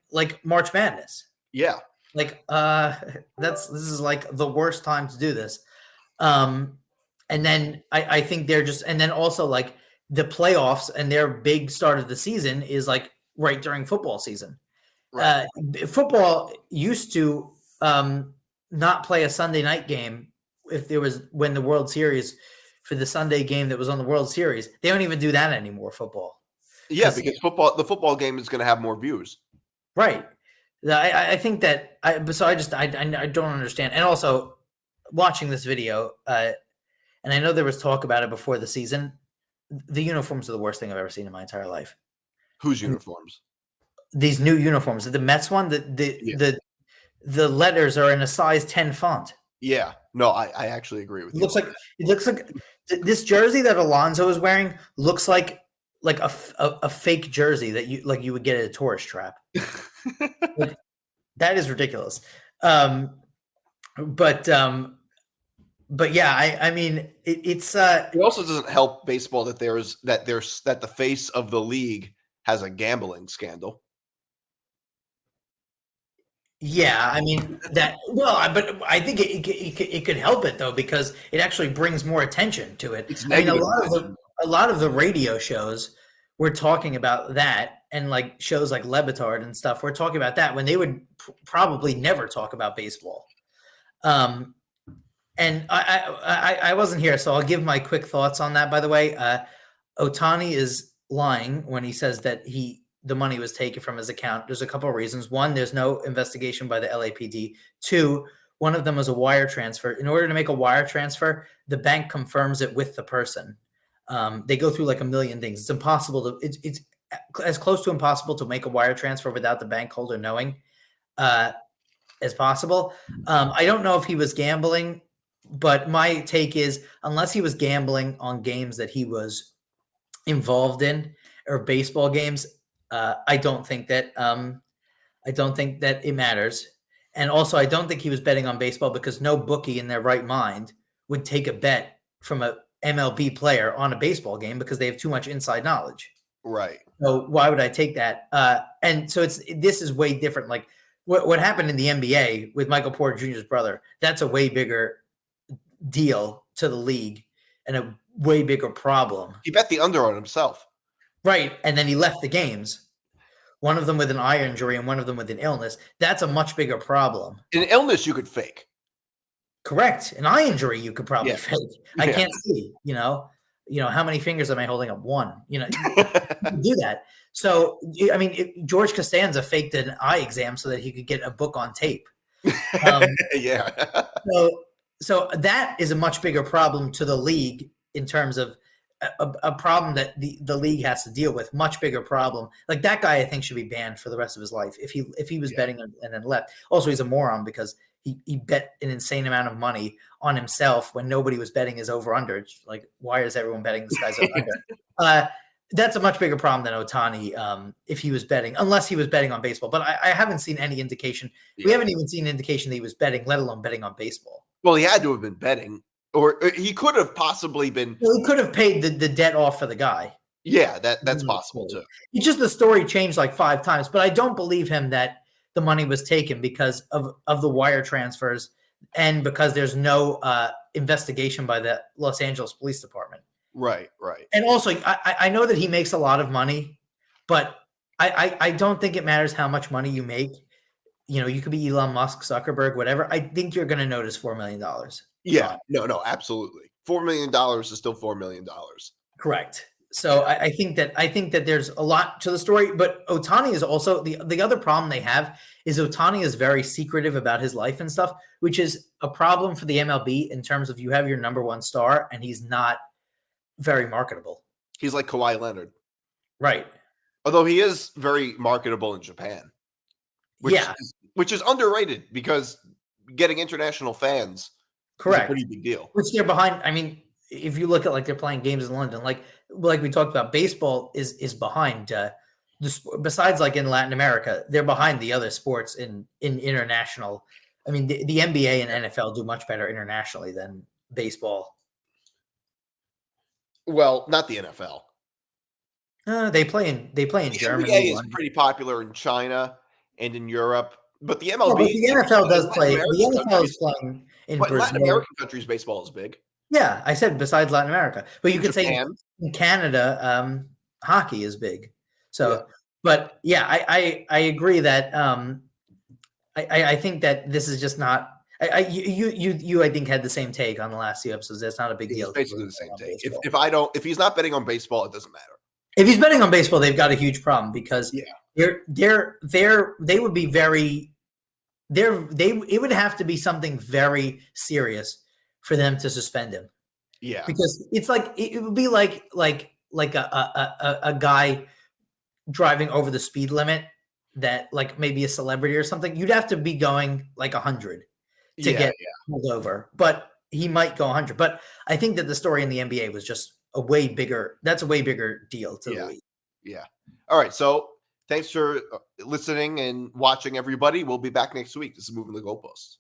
March Madness. Yeah. This is the worst time to do this. And then I think they're just, and then also the playoffs and their big start of the season is right during football season. Right. Football used to not play a Sunday night game when the World Series, for the Sunday game that was on the World Series. They don't even do that anymore, football. Yeah, because the football game is going to have more views. Right. I think that I don't understand. And also watching this video, and I know there was talk about it before the season, the uniforms are the worst thing I've ever seen in my entire life. Whose uniforms? These new uniforms. The Mets one, the letters are in a size 10 font. Yeah. No, I actually agree with you. It looks like this jersey that Alonso is wearing looks like a fake jersey that you would get at a tourist trap. That is ridiculous. But yeah, I mean it's it also doesn't help baseball that the face of the league has a gambling scandal. Yeah, I mean that. Well, but I think it could help it though, because it actually brings more attention to it. It's I mean, negative. a lot of the radio shows were talking about that, and shows like Lebitard and stuff. We're talking about that when they would probably never talk about baseball. And I wasn't here, so I'll give my quick thoughts on that. By the way, Ohtani is lying when he says that the money was taken from his account. There's a couple of reasons. One, there's no investigation by the LAPD. Two, one of them was a wire transfer. In order to make a wire transfer, the bank confirms it with the person. They go through a million things. It's impossible it's as close to impossible to make a wire transfer without the bank holder knowing as possible. I don't know if he was gambling, but my take is unless he was gambling on games that he was involved in or baseball games, I don't think that it matters. And also, I don't think he was betting on baseball because no bookie in their right mind would take a bet from a MLB player on a baseball game because they have too much inside knowledge. Right. So why would I take that? And so this is way different. What happened in the NBA with Michael Porter Jr.'s brother, that's a way bigger deal to the league and a way bigger problem. He bet the under on himself. Right. And then he left the games. One of them with an eye injury and one of them with an illness. That's a much bigger problem. An illness you could fake. Correct. An eye injury you could probably fake. I Yeah. can't see, how many fingers am I holding up? One, you can do that. So, I mean, George Costanza faked an eye exam so that he could get a book on tape. Yeah. So that is a much bigger problem to the league in terms of a problem that the league has to deal with. Much bigger problem. That guy, I think, should be banned for the rest of his life if he was betting and then left. Also, he's a moron because he bet an insane amount of money on himself when nobody was betting his over under. Why is everyone betting this guy's over under? That's a much bigger problem than Ohtani if he was betting, unless he was betting on baseball. But I haven't seen any indication. Yeah. We haven't even seen indication that he was betting, let alone betting on baseball. Well, he had to have been betting, or he could have possibly been. Well, he could have paid the debt off for the guy. Yeah, that's possible too. It's just the story changed like 5 times, but I don't believe him that the money was taken because of the wire transfers and because there's no investigation by the Los Angeles Police Department. Right. And also, I know that he makes a lot of money, but I don't think it matters how much money you make. You know, you could be Elon Musk, Zuckerberg, whatever. I think you're going to notice $4 million. Yeah, no, absolutely. $4 million is still $4 million. Correct. So I think that there's a lot to the story, but Ohtani is also the other problem they have is Ohtani is very secretive about his life and stuff, which is a problem for the MLB in terms of you have your number one star and he's not very marketable. He's like Kawhi Leonard. Right. Although he is very marketable in Japan. Which is underrated because getting international fans is a pretty big deal. Which they're behind. I mean, if you look at like they're playing games in London, like we talked about, baseball is behind. Besides, like in Latin America, they're behind the other sports in international. I mean, the NBA and NFL do much better internationally than baseball. Well, not the NFL. They play in Germany. NBA is pretty popular in China and in Europe, but the MLB. But the NFL does play. The NFL is playing in Brazil. Latin American countries, baseball is big. Yeah, I said besides Latin America, but you could say in Canada, hockey is big. So, yeah. But yeah, I agree that I think that this is just not. You I think had the same take on the last 2 episodes. That's not a big deal. It's basically the same take. If he's not betting on baseball, it doesn't matter. If he's betting on baseball, they've got a huge problem because they would be very it would have to be something very serious for them to suspend him. Yeah, because it's like it would be like a guy driving over the speed limit that like maybe a celebrity or something. You'd have to be going like 100 to get pulled over, but he might go 100. But I think that the story in the NBA was just a way bigger deal to the league. Yeah. All right. So thanks for listening and watching, everybody. We'll be back next week. This is Moving the Goalposts.